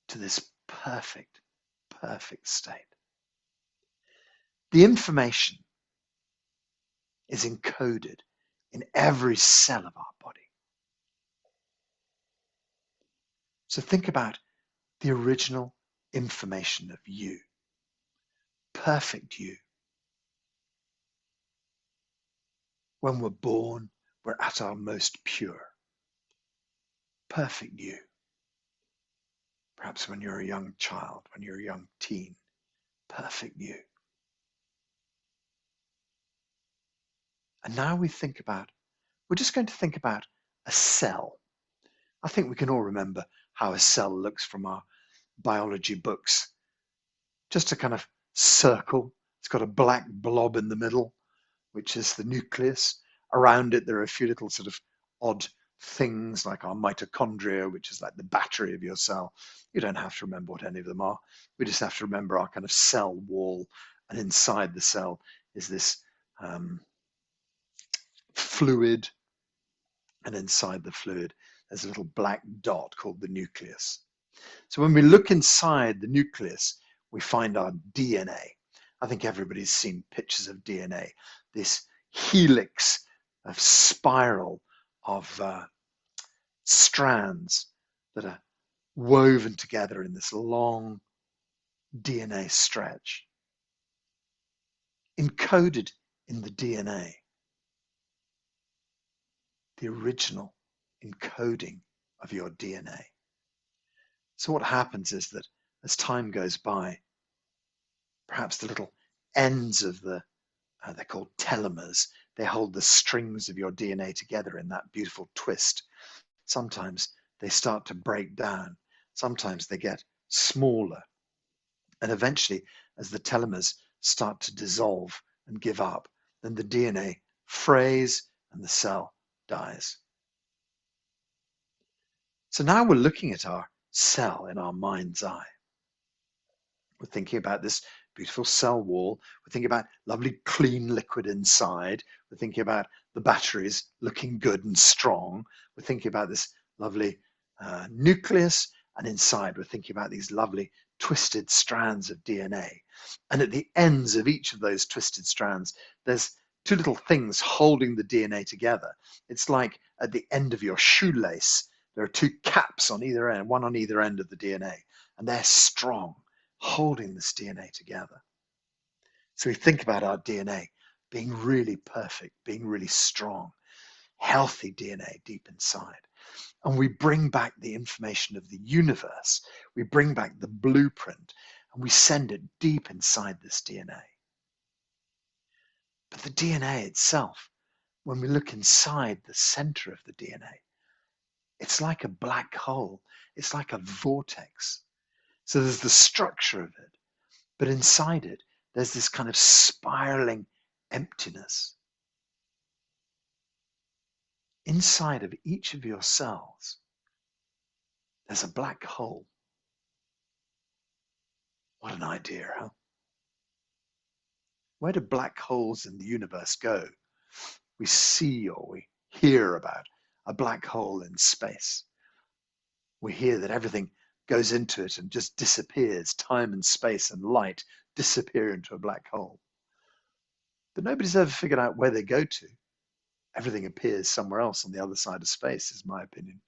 A: to this perfect, perfect state. The information is encoded in every cell of our body. So think about the original information of you, perfect you. When we're born, we're at our most pure. Perfect you. Perhaps when you're a young child, when you're a young teen, perfect you. And now we're just going to think about a cell. I think we can all remember how a cell looks from our biology books. Just a kind of circle. It's got a black blob in the middle, which is the nucleus. Around it, there are a few little sort of odd things like our mitochondria, which is like the battery of your cell. You don't have to remember what any of them are. We just have to remember our kind of cell wall. And inside the cell is this fluid. And inside the fluid, there's a little black dot called the nucleus. So when we look inside the nucleus, we find our DNA. I think everybody's seen pictures of DNA, this helix of spiral of strands that are woven together in this long DNA stretch. Encoded in the DNA, the original encoding of your DNA. So what happens is that as time goes by, perhaps the little ends of they're called telomeres, they hold the strings of your DNA together in that beautiful twist. Sometimes they start to break down. Sometimes they get smaller. And eventually, as the telomeres start to dissolve and give up, then the DNA frays and the cell dies. So now we're looking at our cell in our mind's eye. We're thinking about this beautiful cell wall. We're thinking about lovely clean liquid inside. We're thinking about the batteries looking good and strong. We're thinking about this lovely nucleus, and inside we're thinking about these lovely twisted strands of DNA. And at the ends of each of those twisted strands, there's two little things holding the DNA together. It's like at the end of your shoelace, there are two caps on either end, one on either end of the DNA, and they're strong, holding this DNA together. So we think about our DNA being really perfect, being really strong, healthy DNA deep inside. And we bring back the information of the universe. We bring back the blueprint and we send it deep inside this DNA. But the DNA itself, when we look inside the center of the DNA, it's like a black hole. It's like a vortex. So there's the structure of it, but inside it, there's this kind of spiraling emptiness. inside of each of your cells, there's a black hole. What an idea, huh? Where do black holes in the universe go? We see or we hear about a black hole in space. We hear that everything goes into it and just disappears. Time and space and light disappear into a black hole. But nobody's ever figured out where they go to. Everything appears somewhere else on the other side of space, is my opinion.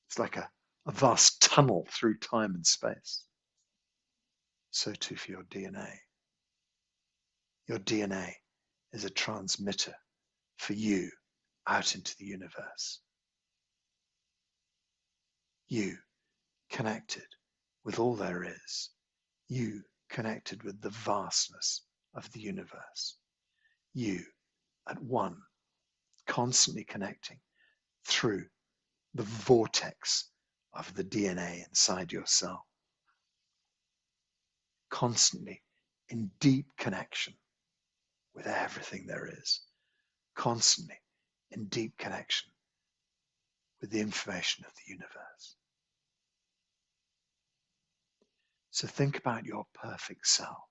A: It's like a vast tunnel through time and space. So too for your DNA. Your DNA is a transmitter for you out into the universe. You connected with all there is. You connected with the vastness of the universe. You at one, constantly connecting through the vortex of the DNA inside your cell. Constantly in deep connection with everything there is. Constantly in deep connection with the information of the universe. So think about your perfect cell.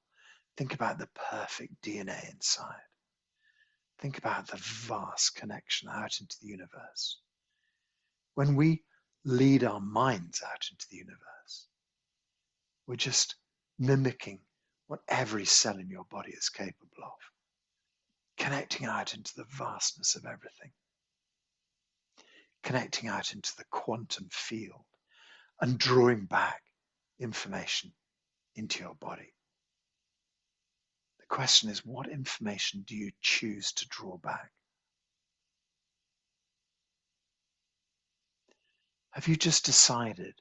A: Think about the perfect DNA inside. Think about the vast connection out into the universe. When we lead our minds out into the universe, we're just mimicking what every cell in your body is capable of, connecting out into the vastness of everything, connecting out into the quantum field and drawing back information into your body. The question is, what information do you choose to draw back? Have you just decided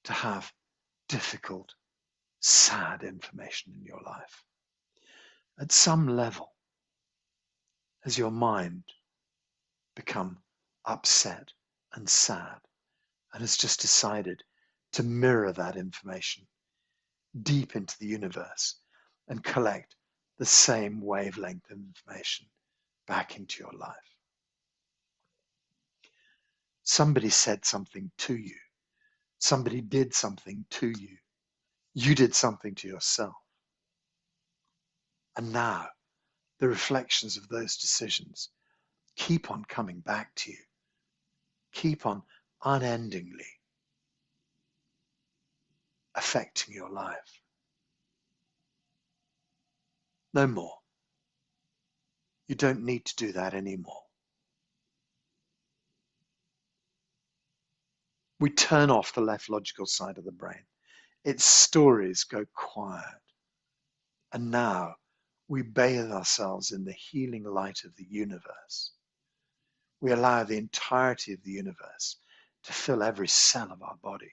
A: to have difficult, sad information in your life? At some level, has your mind become upset and sad and has just decided to mirror that information deep into the universe and collect the same wavelength of information back into your life? Somebody said something to you. Somebody did something to you. You did something to yourself. And now the reflections of those decisions keep on coming back to you. Keep on unendingly affecting your life. No more. You don't need to do that anymore. We turn off the left logical side of the brain. Its stories go quiet. And now we bathe ourselves in the healing light of the universe. We allow the entirety of the universe to fill every cell of our body.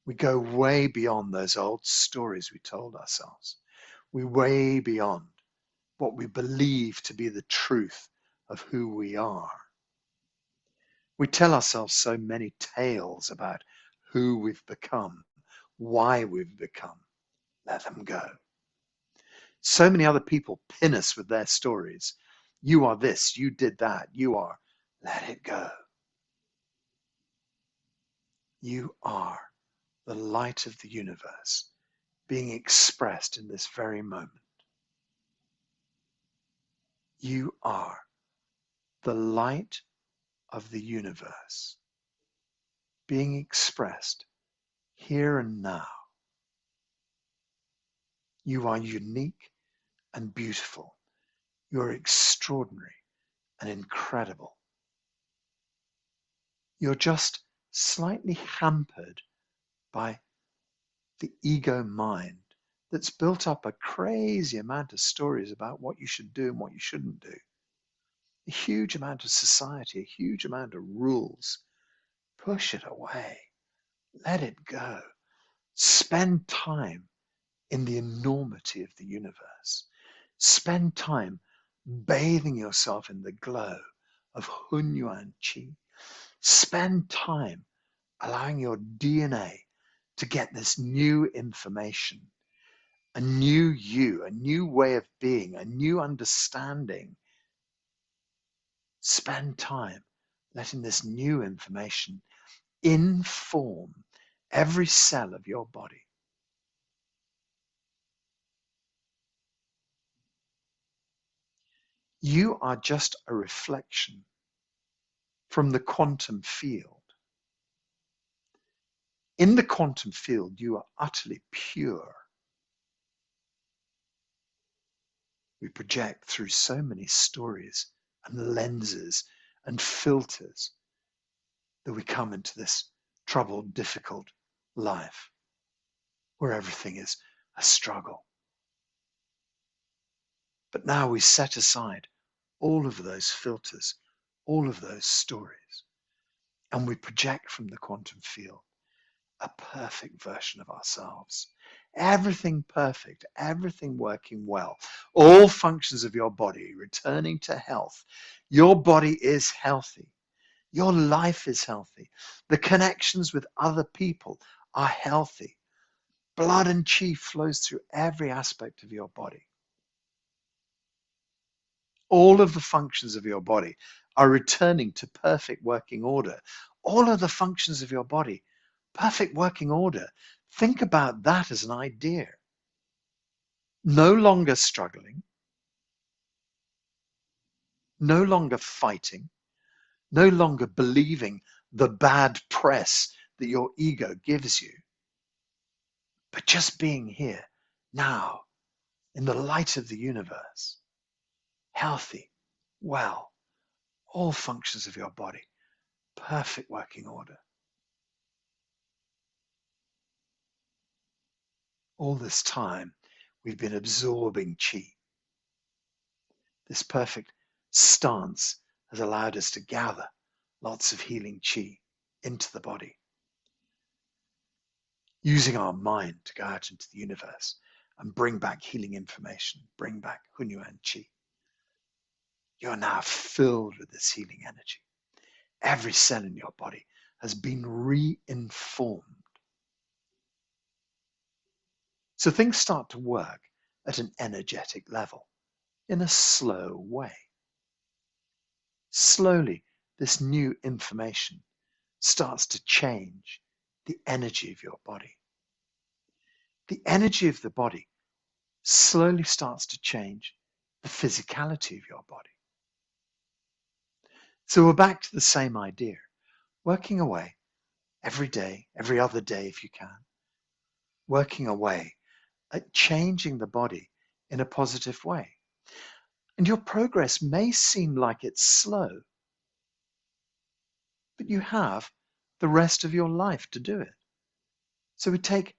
A: We go way beyond those old stories we told ourselves. We way beyond what we believe to be the truth of who we are. We tell ourselves so many tales about who we've become, why we've become. Let them go. So many other people pin us with their stories. You are this, you did that, you are. Let it go. You are the light of the universe being expressed in this very moment. You are the light of the universe being expressed here and now. You are unique and beautiful. You're extraordinary and incredible. You're just slightly hampered by the ego mind that's built up a crazy amount of stories about what you should do and what you shouldn't do. A huge amount of society, a huge amount of rules. Push it away. Let it go. Spend time in the enormity of the universe. Spend time bathing yourself in the glow of 𝐸𝐴𝐻𝐸𝐴𝐻. Spend time allowing your DNA to get this new information, a new you, a new way of being, a new understanding Spend time letting this new information inform every cell of your body. You are just a reflection from the quantum field. In the quantum field, you are utterly pure. We project through so many stories and lenses and filters that we come into this troubled, difficult life where everything is a struggle. But now we set aside all of those filters, all of those stories, and we project from the quantum field a perfect version of ourselves. Everything perfect, everything working well, all functions of your body returning to health. Your body is healthy. Your life is healthy. The connections with other people are healthy. Blood and chi flows through every aspect of your body. All of the functions of your body are returning to perfect working order. All of the functions of your body, perfect working order. Think about that as an idea. No longer struggling, no longer fighting, no longer believing the bad press that your ego gives you, but just being here now in the light of the universe, healthy, well, all functions of your body, perfect working order. All this time, we've been absorbing chi. This perfect stance has allowed us to gather lots of healing chi into the body, using our mind to go out into the universe and bring back healing information, bring back Hunyuan chi. You're now filled with this healing energy. Every cell in your body has been re-informed. So things start to work at an energetic level in a slow way. Slowly, this new information starts to change the energy of your body. The energy of the body slowly starts to change the physicality of your body. So we're back to the same idea, working away every day, every other day if you can, working away at changing the body in a positive way. And your progress may seem like it's slow, but you have the rest of your life to do it. So we take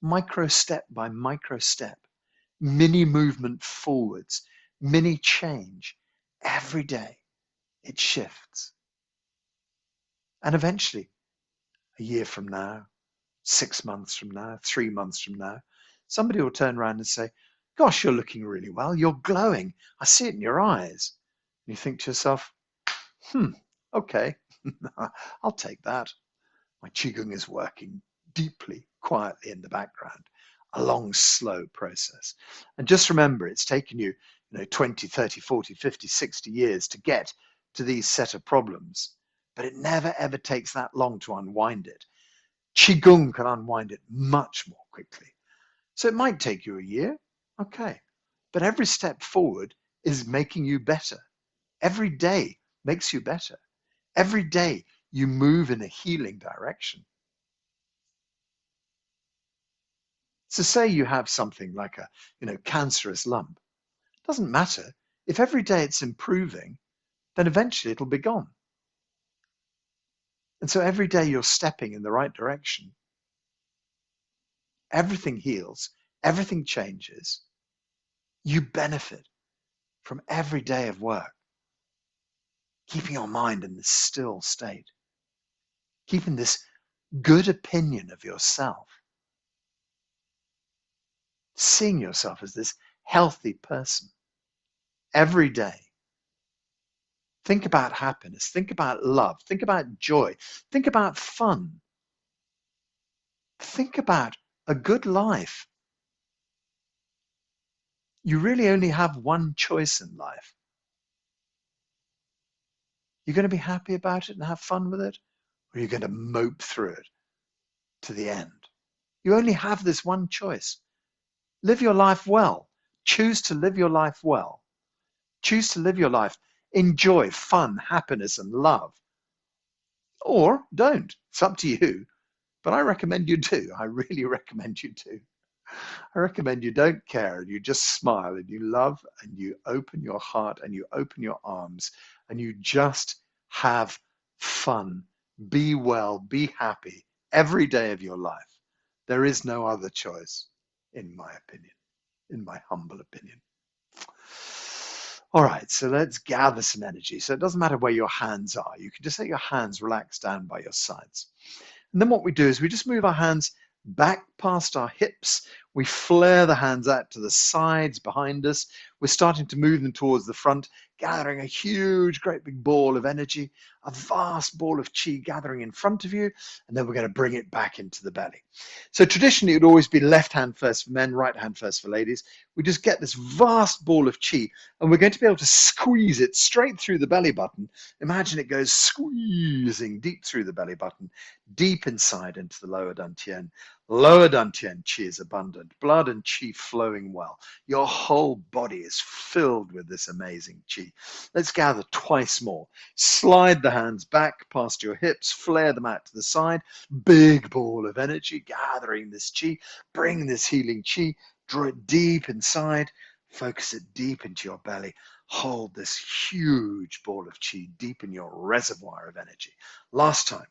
A: micro step by micro step, mini movement forwards, mini change. Every day it shifts. And eventually, a year from now, 6 months from now, 3 months from now, somebody will turn around and say, gosh, you're looking really well. You're glowing. I see it in your eyes. And you think to yourself, okay, I'll take that. My Qigong is working deeply, quietly in the background, a long, slow process. And just remember, it's taken you, 20, 30, 40, 50, 60 years to get to these set of problems, but it never, ever takes that long to unwind it. Qigong can unwind it much more quickly. So it might take you a year, okay, but every step forward is making you better. Every day makes you better. Every day you move in a healing direction. So say you have something like a, cancerous lump. It doesn't matter. If every day it's improving, then eventually it'll be gone. And so every day you're stepping in the right direction. Everything heals, everything changes. You benefit from every day of work, keeping your mind in this still state, keeping this good opinion of yourself, seeing yourself as this healthy person every day. Think about happiness, think about love, think about joy, think about fun, think about a good life. You really only have one choice in life. You going to be happy about it and have fun with it? Or are you going to mope through it to the end? You only have this one choice. Live your life well. Choose to live your life well. Choose to live your life. Enjoy fun, happiness, and love. Or don't. It's up to you. But I recommend you do. I really recommend you do. I recommend you don't care and you just smile and you love and you open your heart and you open your arms and you just have fun. Be well, be happy every day of your life. There is no other choice, in my opinion, in my humble opinion. All right, so let's gather some energy. So it doesn't matter where your hands are. You can just let your hands relax down by your sides. And then what we do is we just move our hands back past our hips. We flare the hands out to the sides behind us. We're starting to move them towards the front, gathering a huge, great big ball of energy, a vast ball of chi gathering in front of you, and then we're going to bring it back into the belly. So traditionally, it would always be left hand first for men, right hand first for ladies. We just get this vast ball of chi, and we're going to be able to squeeze it straight through the belly button. Imagine it goes squeezing deep through the belly button, deep inside into the lower dantian. Lower dantian chi is abundant, blood and chi flowing well. Your whole body is filled with this amazing chi. Let's gather twice more. Slide the hands back past your hips, flare them out to the side. Big ball of energy, gathering this chi. Bring this healing chi, draw it deep inside, focus it deep into your belly. Hold this huge ball of chi deep in your reservoir of energy. Last time.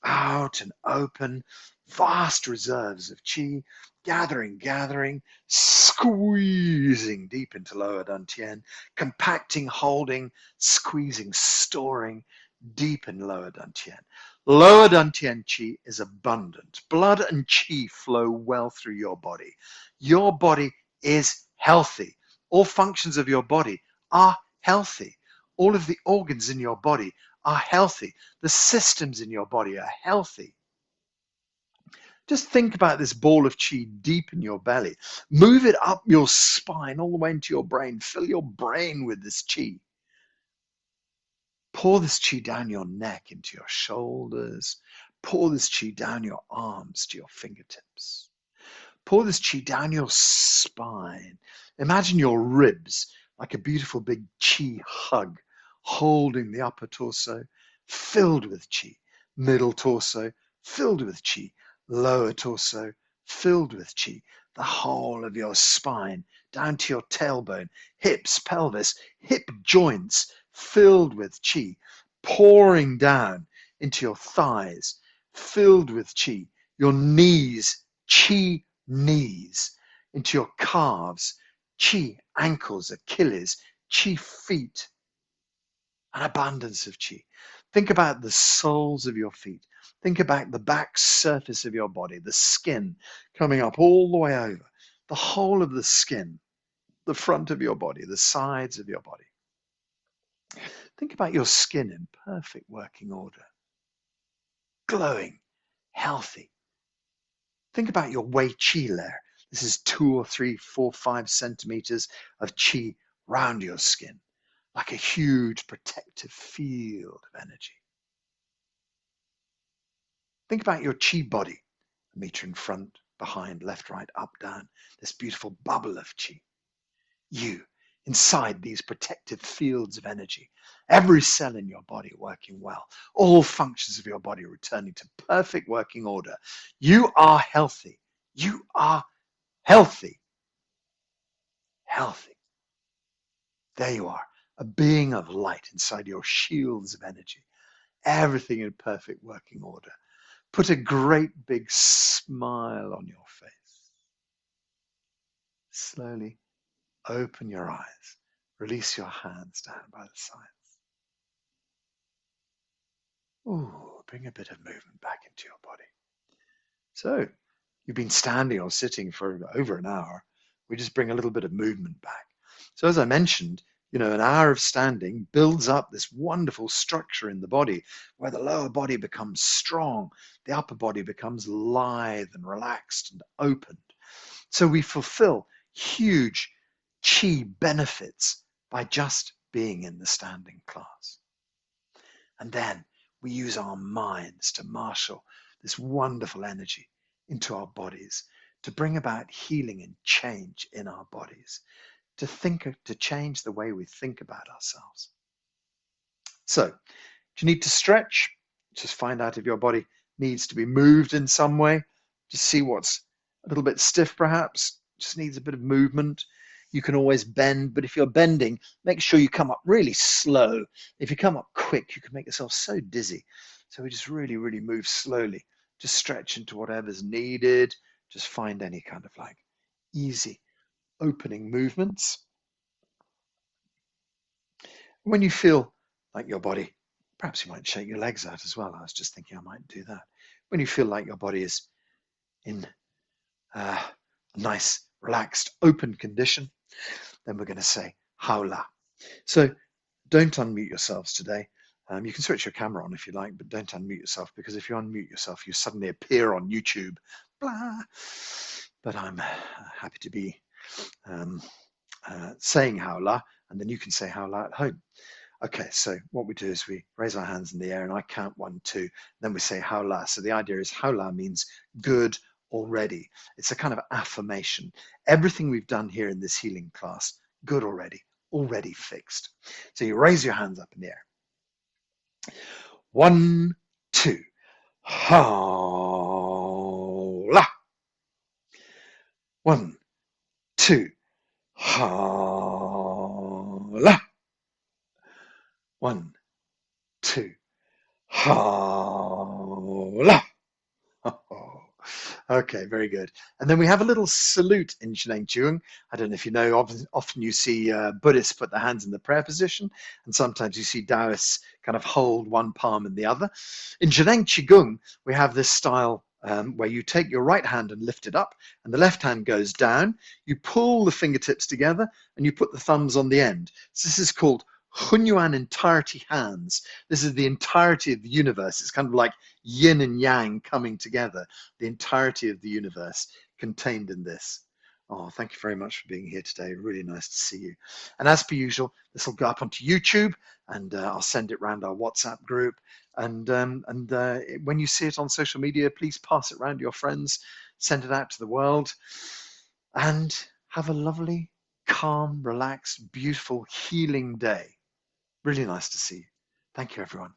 A: Out and open, vast reserves of chi, gathering, squeezing deep into lower dantian, compacting, holding, squeezing, storing deep in lower dantian. Lower dantian chi is abundant. Blood and chi flow well through your body. Your body is healthy. All functions of your body are healthy. All of the organs in your body are healthy. The systems in your body are healthy. Just think about this ball of chi deep in your belly. Move it up your spine all the way into your brain. Fill your brain with this chi. Pour this chi down your neck into your shoulders. Pour this chi down your arms to your fingertips. Pour this chi down your spine. Imagine your ribs like a beautiful big chi hug, holding the upper torso, filled with chi. Middle torso, filled with chi. Lower torso, filled with chi. The whole of your spine, down to your tailbone, hips, pelvis, hip joints, filled with chi. Pouring down into your thighs, filled with chi. Your knees, chi knees. Into your calves, chi ankles, Achilles, chi feet. An abundance of chi. Think about the soles of your feet. Think about the back surface of your body, the skin coming up all the way over, the whole of the skin, the front of your body, the sides of your body. Think about your skin in perfect working order, glowing, healthy. Think about your Wei Qi layer. This is 2 or 3, 4, 5 centimeters of chi round your skin, like a huge protective field of energy. Think about your chi body, a meter in front, behind, left, right, up, down, this beautiful bubble of chi. You, inside these protective fields of energy, every cell in your body working well, all functions of your body returning to perfect working order. You are healthy. You are healthy. Healthy. There you are, a being of light inside your shields of energy. Everything in perfect working order. Put a great big smile on your face. Slowly open your eyes. Release your hands down by the sides. Ooh, bring a bit of movement back into your body. So, you've been standing or sitting for over an hour. We just bring a little bit of movement back. So as I mentioned, an hour of standing builds up this wonderful structure in the body where the lower body becomes strong, the upper body becomes lithe and relaxed and opened. So we fulfill huge chi benefits by just being in the standing class. And then we use our minds to marshal this wonderful energy into our bodies, to bring about healing and change in our bodies, to change the way we think about ourselves. So, if you need to stretch, just find out if your body needs to be moved in some way. Just see what's a little bit stiff, perhaps, just needs a bit of movement. You can always bend, but if you're bending, make sure you come up really slow. If you come up quick, you can make yourself so dizzy. So we just really, really move slowly. Just stretch into whatever's needed. Just find any kind of like easy opening movements. When you feel like your body, perhaps you might shake your legs out as well. I was just thinking I might do that. When you feel like your body is in a nice, relaxed, open condition, then we're going to say 𝐸𝐷𝐷. So don't unmute yourselves today. You can switch your camera on if you like, but don't unmute yourself, because if you unmute yourself, you suddenly appear on YouTube. Blah. But I'm happy to be saying 𝐸𝐷𝐷, and then you can say 𝐸𝐷𝐷 at home. Okay, so what we do is we raise our hands in the air and I count 1, 2, then we say 𝐸𝐷𝐷. So the idea is 𝐸𝐷𝐷 means good already. It's a kind of affirmation. Everything we've done here in this healing class, good already, already fixed. So you raise your hands up in the air. 1, 2, 𝐸𝐷𝐷. 1, 2, 𝐸𝐷𝐷. 1, 2, 𝐸𝐷𝐷. Oh, okay, very good. And then we have a little salute in 𝐙𝐡𝐢𝐧𝐞𝐧𝐠. I don't know if you know, often you see Buddhists put their hands in the prayer position, and sometimes you see Taoists kind of hold one palm in the other. In 𝐙𝐡𝐢𝐧𝐞𝐧𝐠, we have this style where you take your right hand and lift it up, and the left hand goes down. You pull the fingertips together, and you put the thumbs on the end. So this is called Hunyuan entirety hands. This is the entirety of the universe. It's kind of like yin and yang coming together, the entirety of the universe contained in this. Oh, thank you very much for being here today. Really nice to see you. And as per usual, this will go up onto YouTube, and I'll send it around our WhatsApp group. And when you see it on social media, please pass it around to your friends, send it out to the world, and have a lovely, calm, relaxed, beautiful, healing day. Really nice to see you. Thank you, everyone.